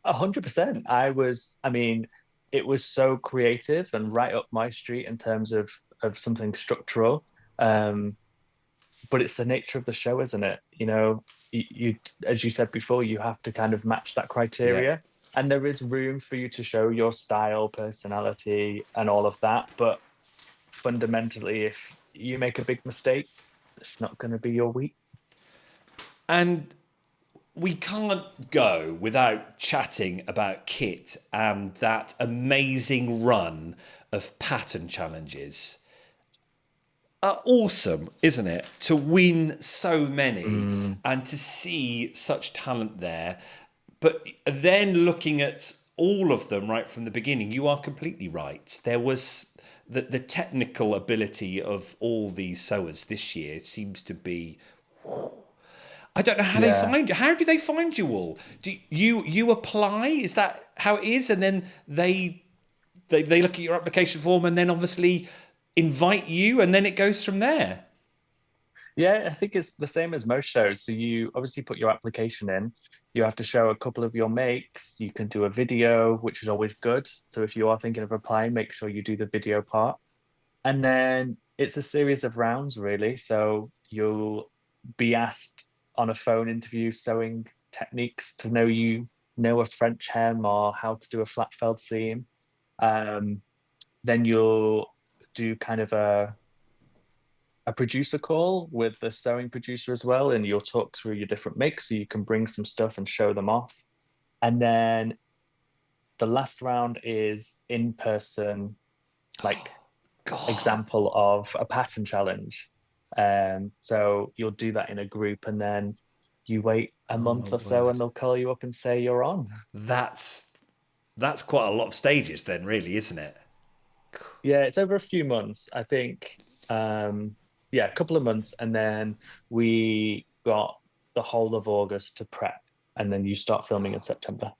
100%. I mean, it was so creative and right up my street in terms of something structural. Um, but it's the nature of the show, isn't it? You, as you said before, you have to kind of match that Yeah. criteria, and there is room for you to show your style, personality, and all of that. But fundamentally, if you make a big mistake, it's not going to be your week. And we can't go without chatting about Kit and that amazing run of pattern challenges. Awesome, isn't it? To win so many Mm, and to see such talent there. But then looking at all of them right from the beginning, you are completely right. There was the technical ability of all these sewers this year seems to be. I don't know how they yeah. find you. How do they find you all? Do you apply? Is that how it is? And then they look at your application form and then obviously invite you, and then it goes from there. Yeah, I think it's the same as most shows. So you obviously put your application in. You have to show a couple of your makes. You can do a video, which is always good. So if you are thinking of applying, make sure you do the video part. And then it's a series of rounds, really. So you'll be asked on a phone interview sewing techniques to know a French hem or how to do a flat felled seam. Um, then you'll do kind of a producer call with the sewing producer as well, and you'll talk through your different makes so you can bring some stuff and show them off. And then the last round is in person, like God, example of a pattern challenge. So you'll do that in a group, and then you wait a oh my month or so, word, and they'll call you up and say you're on. that's that's quite a lot of stages, then, really, isn't it? Yeah, it's over a few months, I think. Yeah, a couple of months, and then we got the whole of August to prep, and then you start filming in September.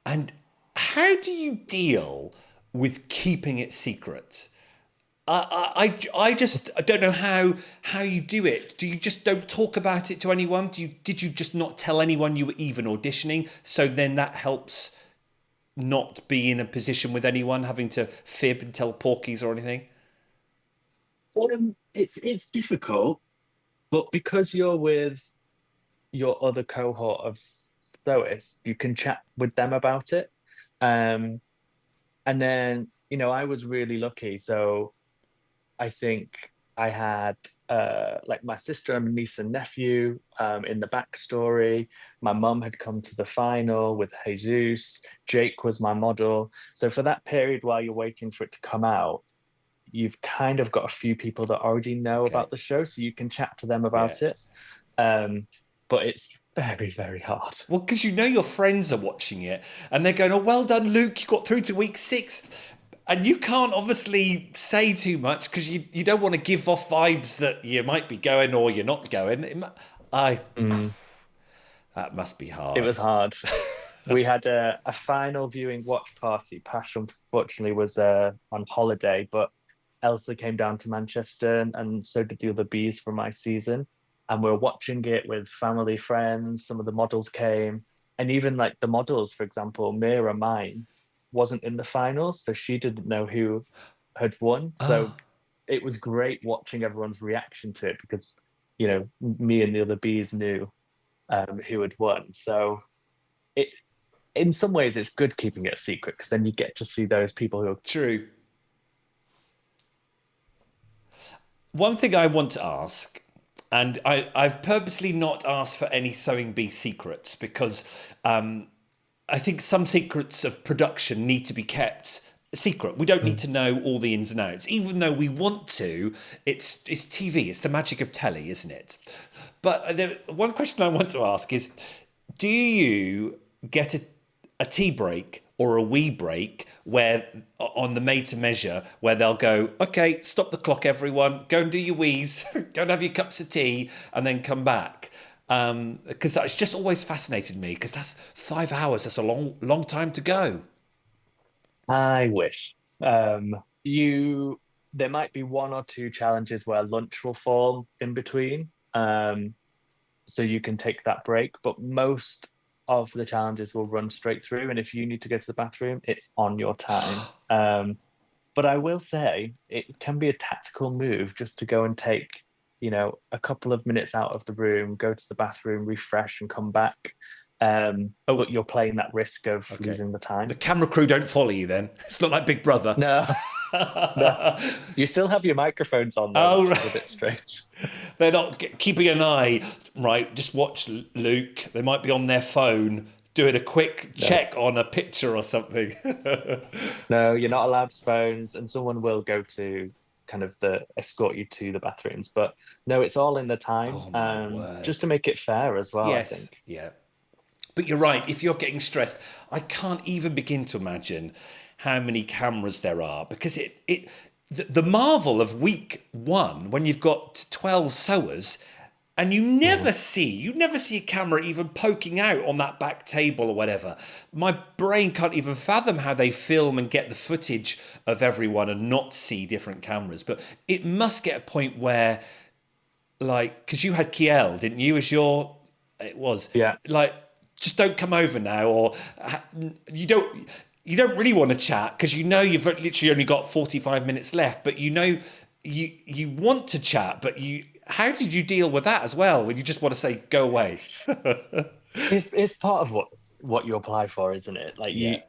And how do you deal with keeping it secret? I just I don't know how you do it. Do you just don't talk about it to anyone? Did you just not tell anyone you were even auditioning? So then that helps not be in a position with anyone having to fib and tell porkies or anything. It's difficult, but because you're with your other cohort of stoics, you can chat with them about it. Um, and then, I was really lucky. So I think I had like my sister and niece and nephew in the backstory. My mum had come to the final with Jesus. Jake was my model. So for that period while you're waiting for it to come out, you've kind of got a few people that already know Okay. about the show, so you can chat to them Yeah. about it. Um, but it's very, very hard. Well, because you know your friends are watching it and they're going, "Oh, well done, Luke! You got through to week 6." And you can't obviously say too much because you don't want to give off vibes that you might be going or you're not going. I Mm, That must be it hard. was hard. We had a final viewing watch party. Pash, unfortunately, was on holiday, but Elsa came down to Manchester, and so did the other bees for my season. And we are watching it with family, friends. Some of the models came, and even like the models, for example, Mira, mine, wasn't in the finals, so she didn't know who had won. So it was great watching everyone's reaction to it because, me and the other bees knew who had won. So it in some ways it's good keeping it a secret because then you get to see those people who are True. One thing I want to ask, and I've purposely not asked for any sewing bee secrets because I think some secrets of production need to be kept secret. We don't need Mm. to know all the ins and outs, even though we want to. It's TV. It's the magic of telly, isn't it? But one question I want to ask is: do you get a tea break or a wee break where on the made to measure where they'll go, okay, stop the clock, everyone, go and do your wees, go and have your cups of tea, and then come back. Because that's just always fascinated me because that's 5 hours. That's a long time to go. I wish. You There might be one or two challenges where lunch will fall in between. So you can take that break, but most of the challenges will run straight through. And if you need to go to the bathroom, it's on your time. But I will say it can be a tactical move just to go and take, a couple of minutes out of the room, go to the bathroom, refresh, and come back. Oh, But you're playing that risk of okay. losing the The time. camera crew don't follow you then. It's not like Big Brother. No. No, you still have your microphones on though, Oh, which is a right. bit strange. They're not keeping an eye, right? Just watch Luke. They might be on their phone doing a quick No, check on a picture or something. no, you're not allowed phones, and someone will go to kind of the escort you to the bathrooms. But no, it's all in the time, Oh my word. just to make it fair as well, I Yes, think. yeah. But you're right, if you're getting stressed, I can't even begin to imagine how many cameras there are because the marvel of week one when you've got 12 sewers and Mm. you never see a camera even poking out on that back table or whatever. My brain can't even fathom how they film and get the footage of everyone and not see different cameras. But it must get a point where like because you had Kiel, didn't you? As your it was Yeah, like just don't come over now, or you don't really want to chat because you know you've literally only got 45 minutes left, but you know you want to chat, but you how did you deal with that as well when you just want to say go away? it's part of what you apply for, isn't it? Like Yeah, you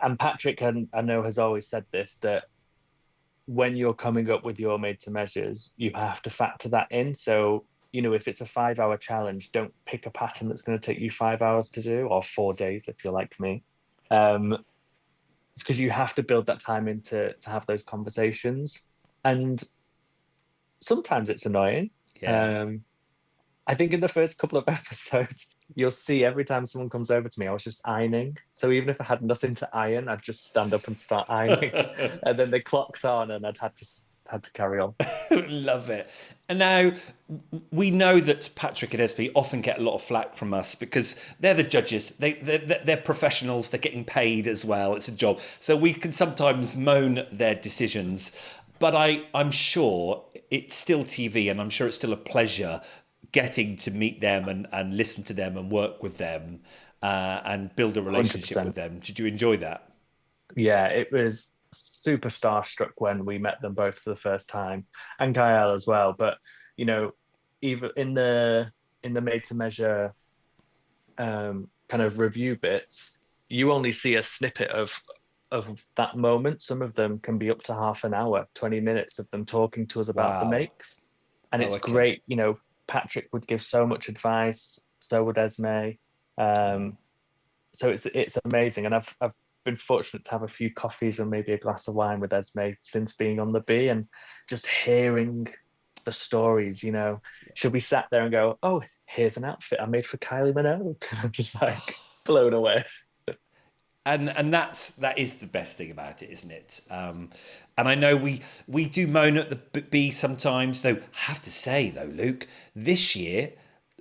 and Patrick, and I know has always said this that when you're coming up with your made to measures, you have to factor that in. So, if it's a 5 hour challenge, don't pick a pattern that's going to take you 5 hours to do or 4 days if you're like me. Um, because you have to build that time in to have those conversations. And sometimes it's annoying. yeah. Um, I think in the first couple of episodes, you'll see every time someone comes over to me, I was just ironing. So even if I had nothing to iron, I'd just stand up and start ironing, and then they clocked on, and I'd had to carry on. Love it. And now we know that Patrick and Esme often get a lot of flack from us because they're the judges. They're professionals. They're getting paid as well. It's a job. So we can sometimes moan their decisions. But I'm sure it's still TV and I'm sure it's still a pleasure getting to meet them and listen to them and work with them and build a relationship with 100%. them. Did you enjoy that? Yeah, it was super starstruck when we met them both for the first time, and Gael as well. But you know, even in the made to measure kind of review bits, you only see a snippet of that moment. Some of them can be up to half an hour, 20 minutes of them talking to us about the Wow. makes. And Oh, it's okay. great, Patrick would give so much advice, so would Esme. Um, so it's amazing. And I've been fortunate to have a few coffees and maybe a glass of wine with Esme since being on the bee and just hearing the stories, she'll be sat there and go, "Oh, here's an outfit I made for Kylie Minogue." And I'm just like blown away. And that is the best thing about it, isn't it? And I know we do moan at the bee sometimes, though. I have to say though, Luke, this year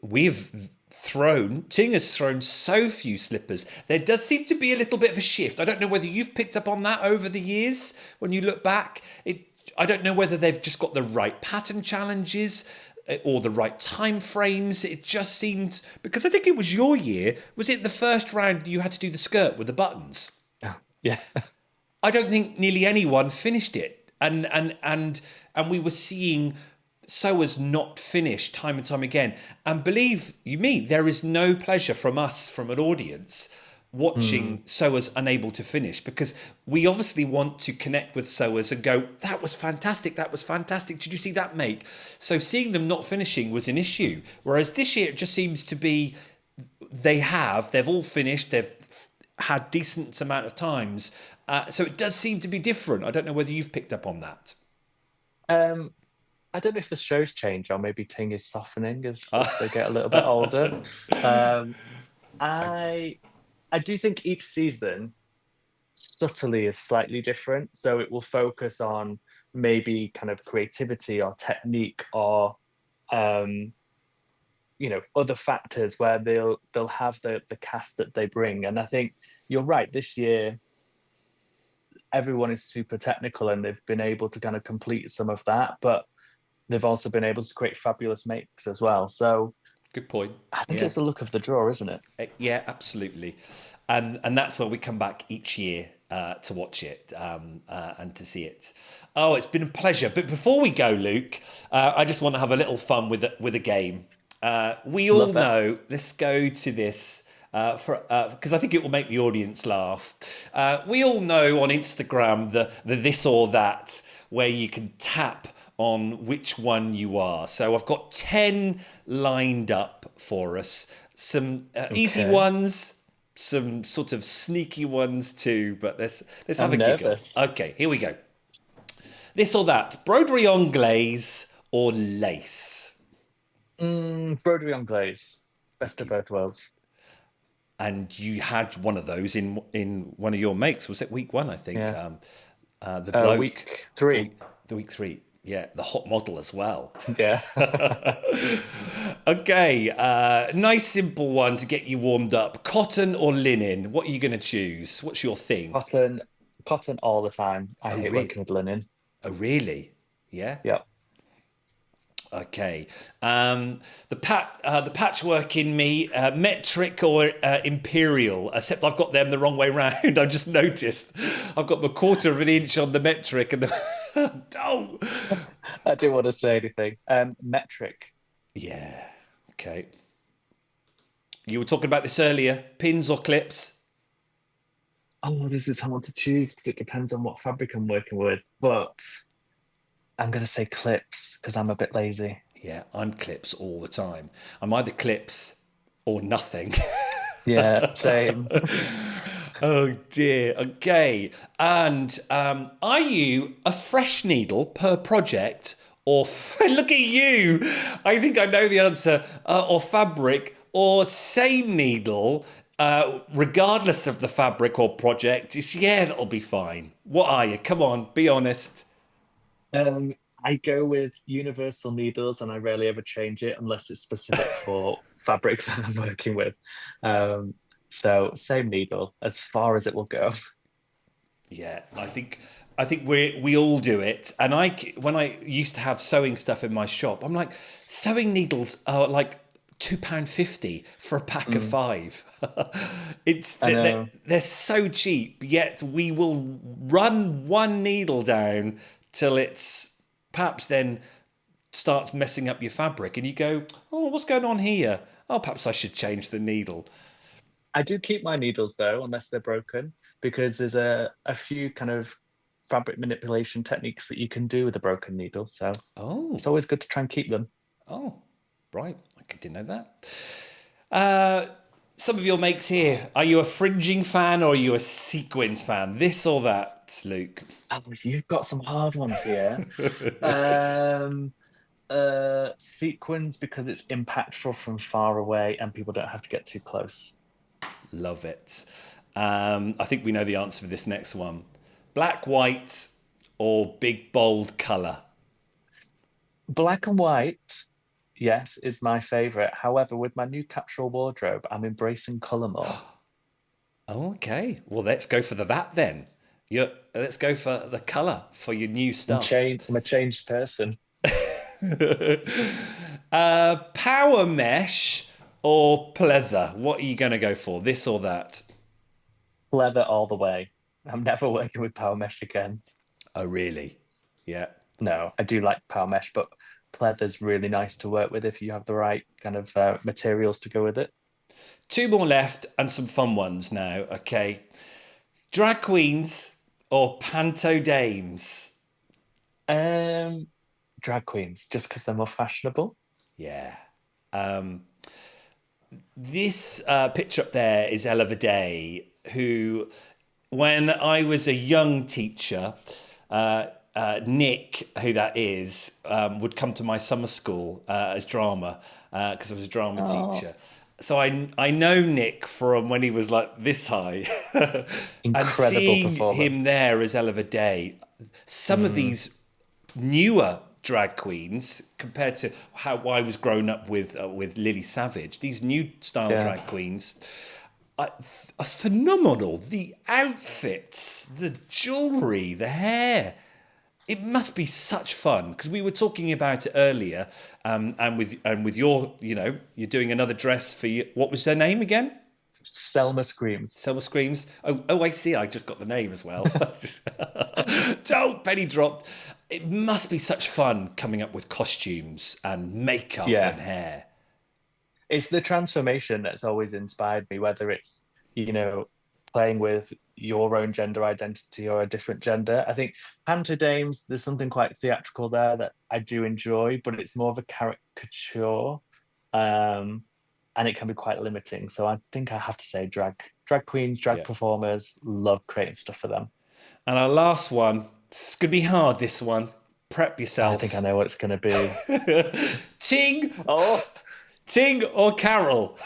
we've Ting has thrown so few slippers. There does seem to be a little bit of a shift. I don't know whether you've picked up on that over the years when you look back. I don't know whether they've just got the right pattern challenges or the right time frames. It just seemed because I think it was your year. Was it the first round you had to do the skirt with the buttons? Yeah. I don't think nearly anyone finished it, and we were seeing sewers not finish time and time again. And believe you me, there is no pleasure from us from an audience Hmm. watching sewers unable to finish because we obviously want to connect with sewers and go, that was fantastic, that was fantastic, did you see that make? So seeing them not finishing was an issue, whereas this year it just seems to be they've all finished, they've had decent amount of times. So it does seem to be different. I don't know whether you've picked up on that. Um, I don't know if the show's change or maybe Ting is softening as they get a little bit older. Um, I I do think each season subtly is slightly different. So it will focus on maybe kind of creativity or technique or um, other factors where they'll have the cast that they bring. And I think you're right, this year everyone is super technical and they've been able to kind of complete some of that, but they've also been able to create fabulous makes as well. So Good point. I think Yeah. it's the look of the draw, isn't it? Yeah, absolutely. And that's why we come back each year to watch it and to see it. Oh, it's been a pleasure. But before we go, Luke, I just want to have a little fun with a game. We all Love that. know. Let's go to this. because I think it will make the audience laugh. We all know on Instagram the this or that, where you can tap on which one you are. So I've got 10 lined up for us. Some easy Okay. ones, some sort of sneaky ones too, but let's have I'm a giggle. nervous. Okay, here we go. This or that, broderie anglaise or lace. Broderie Anglaise. Best of Okay. both worlds. And you had one of those in one of your makes. Was it week one? I think Yeah. the bloke, Week or 3. the week three. Yeah, the hot model as well. Yeah. Okay, nice simple one to get you warmed up. Cotton or linen? What are you going to choose? What's your thing? Cotton, cotton all the time. I Oh, hate working with linen. oh really? Yeah. Yeah. Okay. The patchwork in me, metric or imperial, except I've got them the wrong way round. I just noticed I've got my quarter of an inch on the metric and the oh I didn't want to say anything. Metric. yeah. Okay. You were talking about this earlier. Pins or clips? Oh, this is hard to choose because it depends on what fabric I'm working with. But I'm gonna say clips because I'm a bit lazy. Yeah, I'm clips all the time. I'm either clips or nothing. Yeah, same. Oh dear. Okay. And are you a fresh needle per project or look at you? I think I know the answer. Or fabric or same needle, regardless of the fabric or project. It's, yeah, that'll be fine. What are you? Come on, be honest. Um, I go with universal needles and I rarely ever change it unless it's specific for fabric that I'm working with. Um, so same needle as far as it will go. Yeah, I think we all do it. And when I used to have sewing stuff in my shop, I'm like, sewing needles are like £2.50 for a pack of Mm, five. It's I know. they're so cheap, yet we will run one needle down till it's perhaps then starts messing up your fabric, and you go, oh, what's going on here? Oh, perhaps I should change the needle. I do keep my needles though, unless they're broken, because there's a few kind of fabric manipulation techniques that you can do with a broken needle. So Oh, it's always good to try and keep them. oh, right. I didn't know that. Uh, some of your makes here. Are you a fringing fan or are you a sequins fan? This or that, Luke? Oh, you've got some hard ones here. Um, Sequins because it's impactful from far away and people don't have to get too close. Love it. I think we know the answer for this next one. Black, white, or big, bold colour? Black and white, yes, is my favorite. However, with my new capsule wardrobe, I'm embracing color more. Okay. Well, let's go for the that then. Let's go for the colour for your new stuff. I'm a changed person. Power mesh or pleather? What are you going to go for? This or that? Leather all the way. I'm never working with power mesh again. Oh, really? Yeah. No, I do like power mesh, but pleather's really nice to work with if you have the right kind of materials to go with it. Two more left and some fun ones now. Okay. Drag queens or panto dames? Um, Drag queens, just because they're more fashionable. Yeah. Um, this picture up there is Ella Day, who, when I was a young teacher, Nick, who that is, would come to my summer school as drama because I was a drama Oh, teacher. So I know Nick from when he was like this high, and incredible seeing performer. him there as Ella Day, some of Mm, these newer drag queens compared to how I was grown up with Lily Savage. These new style yeah. drag queens are phenomenal. The outfits, the jewelry, the hair. It must be such fun because we were talking about it earlier, and with your, you're doing another dress for you. What was her name again? Selma screams. Selma Screams. Oh, I see. I just got the name as well. Just don't penny dropped. It must be such fun coming up with costumes and makeup Yeah. and hair. It's the transformation that's always inspired me, whether it's, you know, playing with your own gender identity or a different gender. I think Panto Dames, there's something quite theatrical there that I do enjoy, but it's more of a caricature. Um, and it can be quite limiting. So I think I have to say drag queens, drag Yeah. performers, love creating stuff for them. And our last one, it's going to be hard, this one. Prep I think I yourself. know what it's going to be. Ting, Oh, Ting or Carol?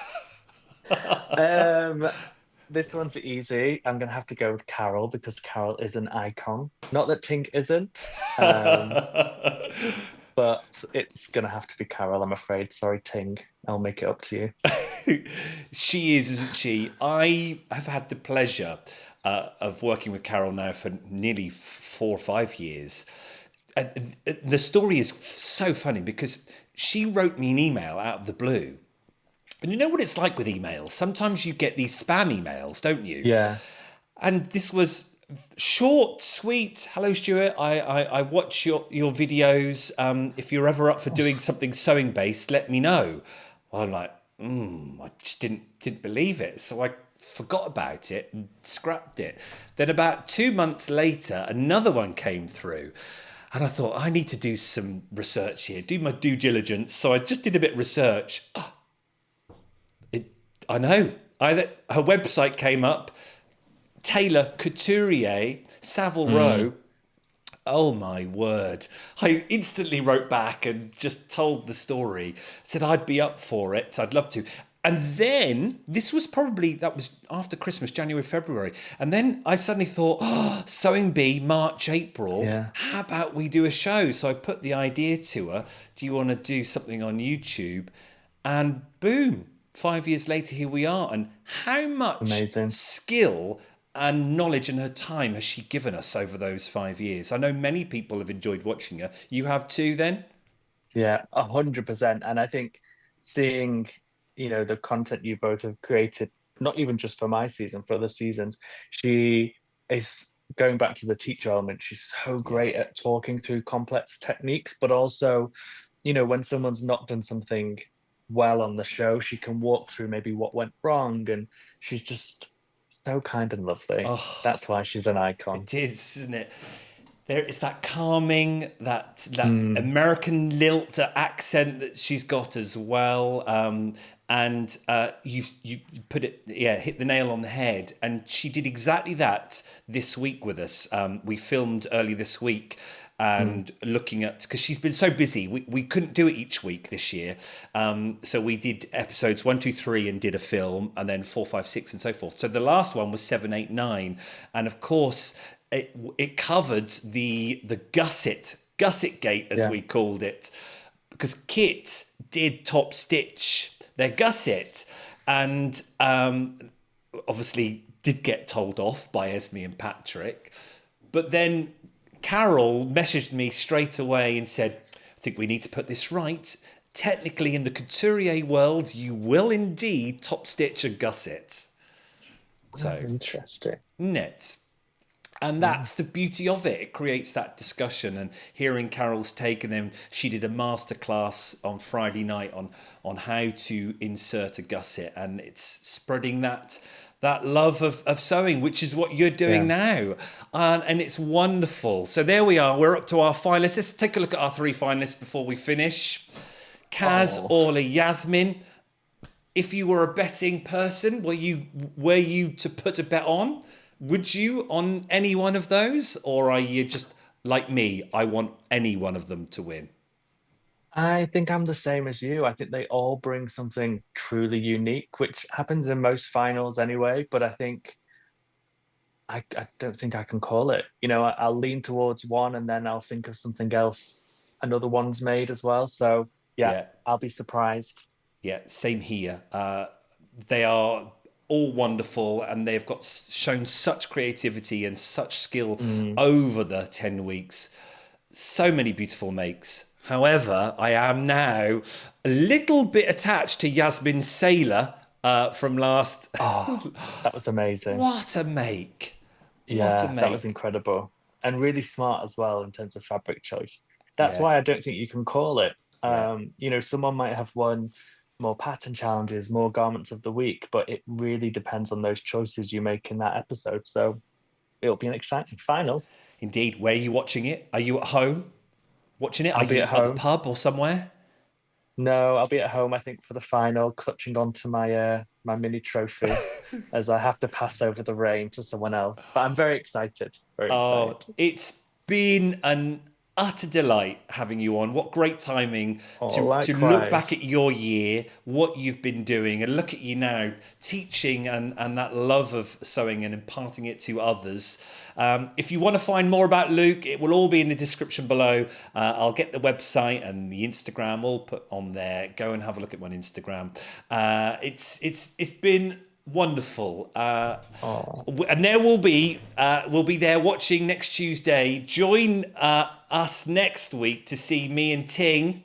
um, this one's easy. I'm gonna have to go with Carol because Carol is an icon. Not that Tink isn't, um, but it's gonna have to be Carol, I'm afraid. Sorry, Ting. I'll make it up to you. She is, isn't she? I have had the pleasure of working with Carol now for nearly 4 or 5 years. The story is so funny because she wrote me an email out of the blue. And you know what it's like with emails? Sometimes you get these spam emails, don't you? Yeah, And this was short, sweet. Hello, Stuart. I watch your videos. If you're ever up for doing something sewing based, let me know. Well, I'm like, I just didn't believe it, so I forgot about it and scrapped it. Then about 2 months later, another one came through. And I thought, I need to do some research here, do my due diligence. So I just did a bit of research. It, I know. Her website came up, Taylor Couturier, Savile mm, Row. Oh my word. I instantly wrote back and just told the story. Said I'd be up for it. I'd love to. And then this was probably, that was after Christmas, January, February. And then I suddenly thought, Sewing Bee, March, April, yeah, how about we do a show? So I put the idea to her, do you want to do something on YouTube? And boom, 5 years later, here we are. And how much amazing. skill and knowledge and her time has she given us over those 5 years? I know many people have enjoyed watching her. You have too, then? Yeah, 100%. And I think seeing, the content you both have created, not even just for my season, for other seasons, she is going back to the teacher element. She's so Yeah. great at talking through complex techniques, but also, when someone's not done something well on the show, she can walk through maybe what went wrong. And she's just so kind and lovely. Oh, That's why she's an icon. it is, isn't it? There is that calming, that Mm, American lilt accent that she's got as well. And you put it, yeah, hit the nail on the head. And she did exactly that this week with us. We filmed early this week mm, and looking at, because she's been so busy, we couldn't do it each week this year. So we did episodes 1, 2, 3 and did a film, and then 4, 5, 6 and so forth. So the last one was 7, 8, 9, and of course it covered the gusset gate, as yeah. we called it, because Kit did top stitch their gusset, and obviously did get told off by Esme and Patrick. But then Carol messaged me straight away and said, I think we need to put this right. Technically, in the couturier world, you will indeed top stitch a gusset. Oh, So, interesting. net. And Yeah. that's the beauty of it. It creates that discussion, and hearing Carol's take, and then she did a masterclass on Friday night on how to insert a gusset, and it's spreading that love of sewing, which is what you're doing Yeah. now, and it's wonderful. So there we are. We're up to our finalists. Let's take a look at our 3 finalists before we finish. Kaz, Oh, Orla, Yasmin. If you were a betting person, were you to put a bet on? Would you on any one of those, or are you just like me? I want any one of them to win. I think I'm the same as you. I think they all bring something truly unique, which happens in most finals anyway. But I think I don't think I can call it. I'll lean towards one and then I'll think of something else another one's made as well. So yeah, Yeah, I'll be surprised. yeah, same here. They are all wonderful, and they've got shown such creativity and such skill Mm. over the 10 weeks. So many beautiful makes. However, I am now a little bit attached to Yasmin Sailor from last. Oh, that was amazing. What a make! What a Yeah, that was make! incredible and really smart as well in terms of fabric choice. That's Yeah, why I don't think you can call it. yeah, Someone might have won more pattern challenges, more garments of the week, but it really depends on those choices you make in that episode. So it'll be an exciting final. Indeed. Where are you watching it? Are you at home watching it? Are I'll be at you at the home. pub or somewhere? No, I'll be at home, I think, for the final, clutching onto my mini trophy as I have to pass over the rain to someone else. But I'm very excited. Very Oh, excited. it's been an utter delight having you on. What great timing Oh, to look back likewise. at your year, what you've been doing, and look at you now teaching and that love of sewing and imparting it to others. If you want to find more about Luke, it will all be in the description below. I'll get the website and the Instagram all put on there. Go and have a look at my Instagram. It's been wonderful. Oh, And there we'll be there watching next Tuesday. Join us next week to see me and Ting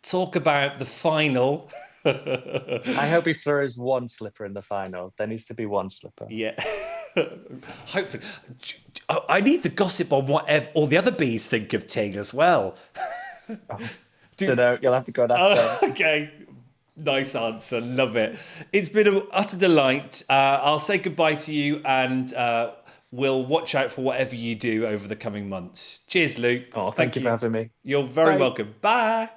talk about the final. I hope he throws one slipper in the final. There needs to be one slipper. Yeah. Hopefully. I need the gossip on whatever all the other bees think of Ting as well. Oh, Do, don't know. You'll have to go and ask them. okay. Nice answer. Love it. It's been an utter delight. I'll say goodbye to you and we'll watch out for whatever you do over the coming months. Cheers, Luke. Oh, thank Thank you for you. having me. You're very Bye. welcome. Bye.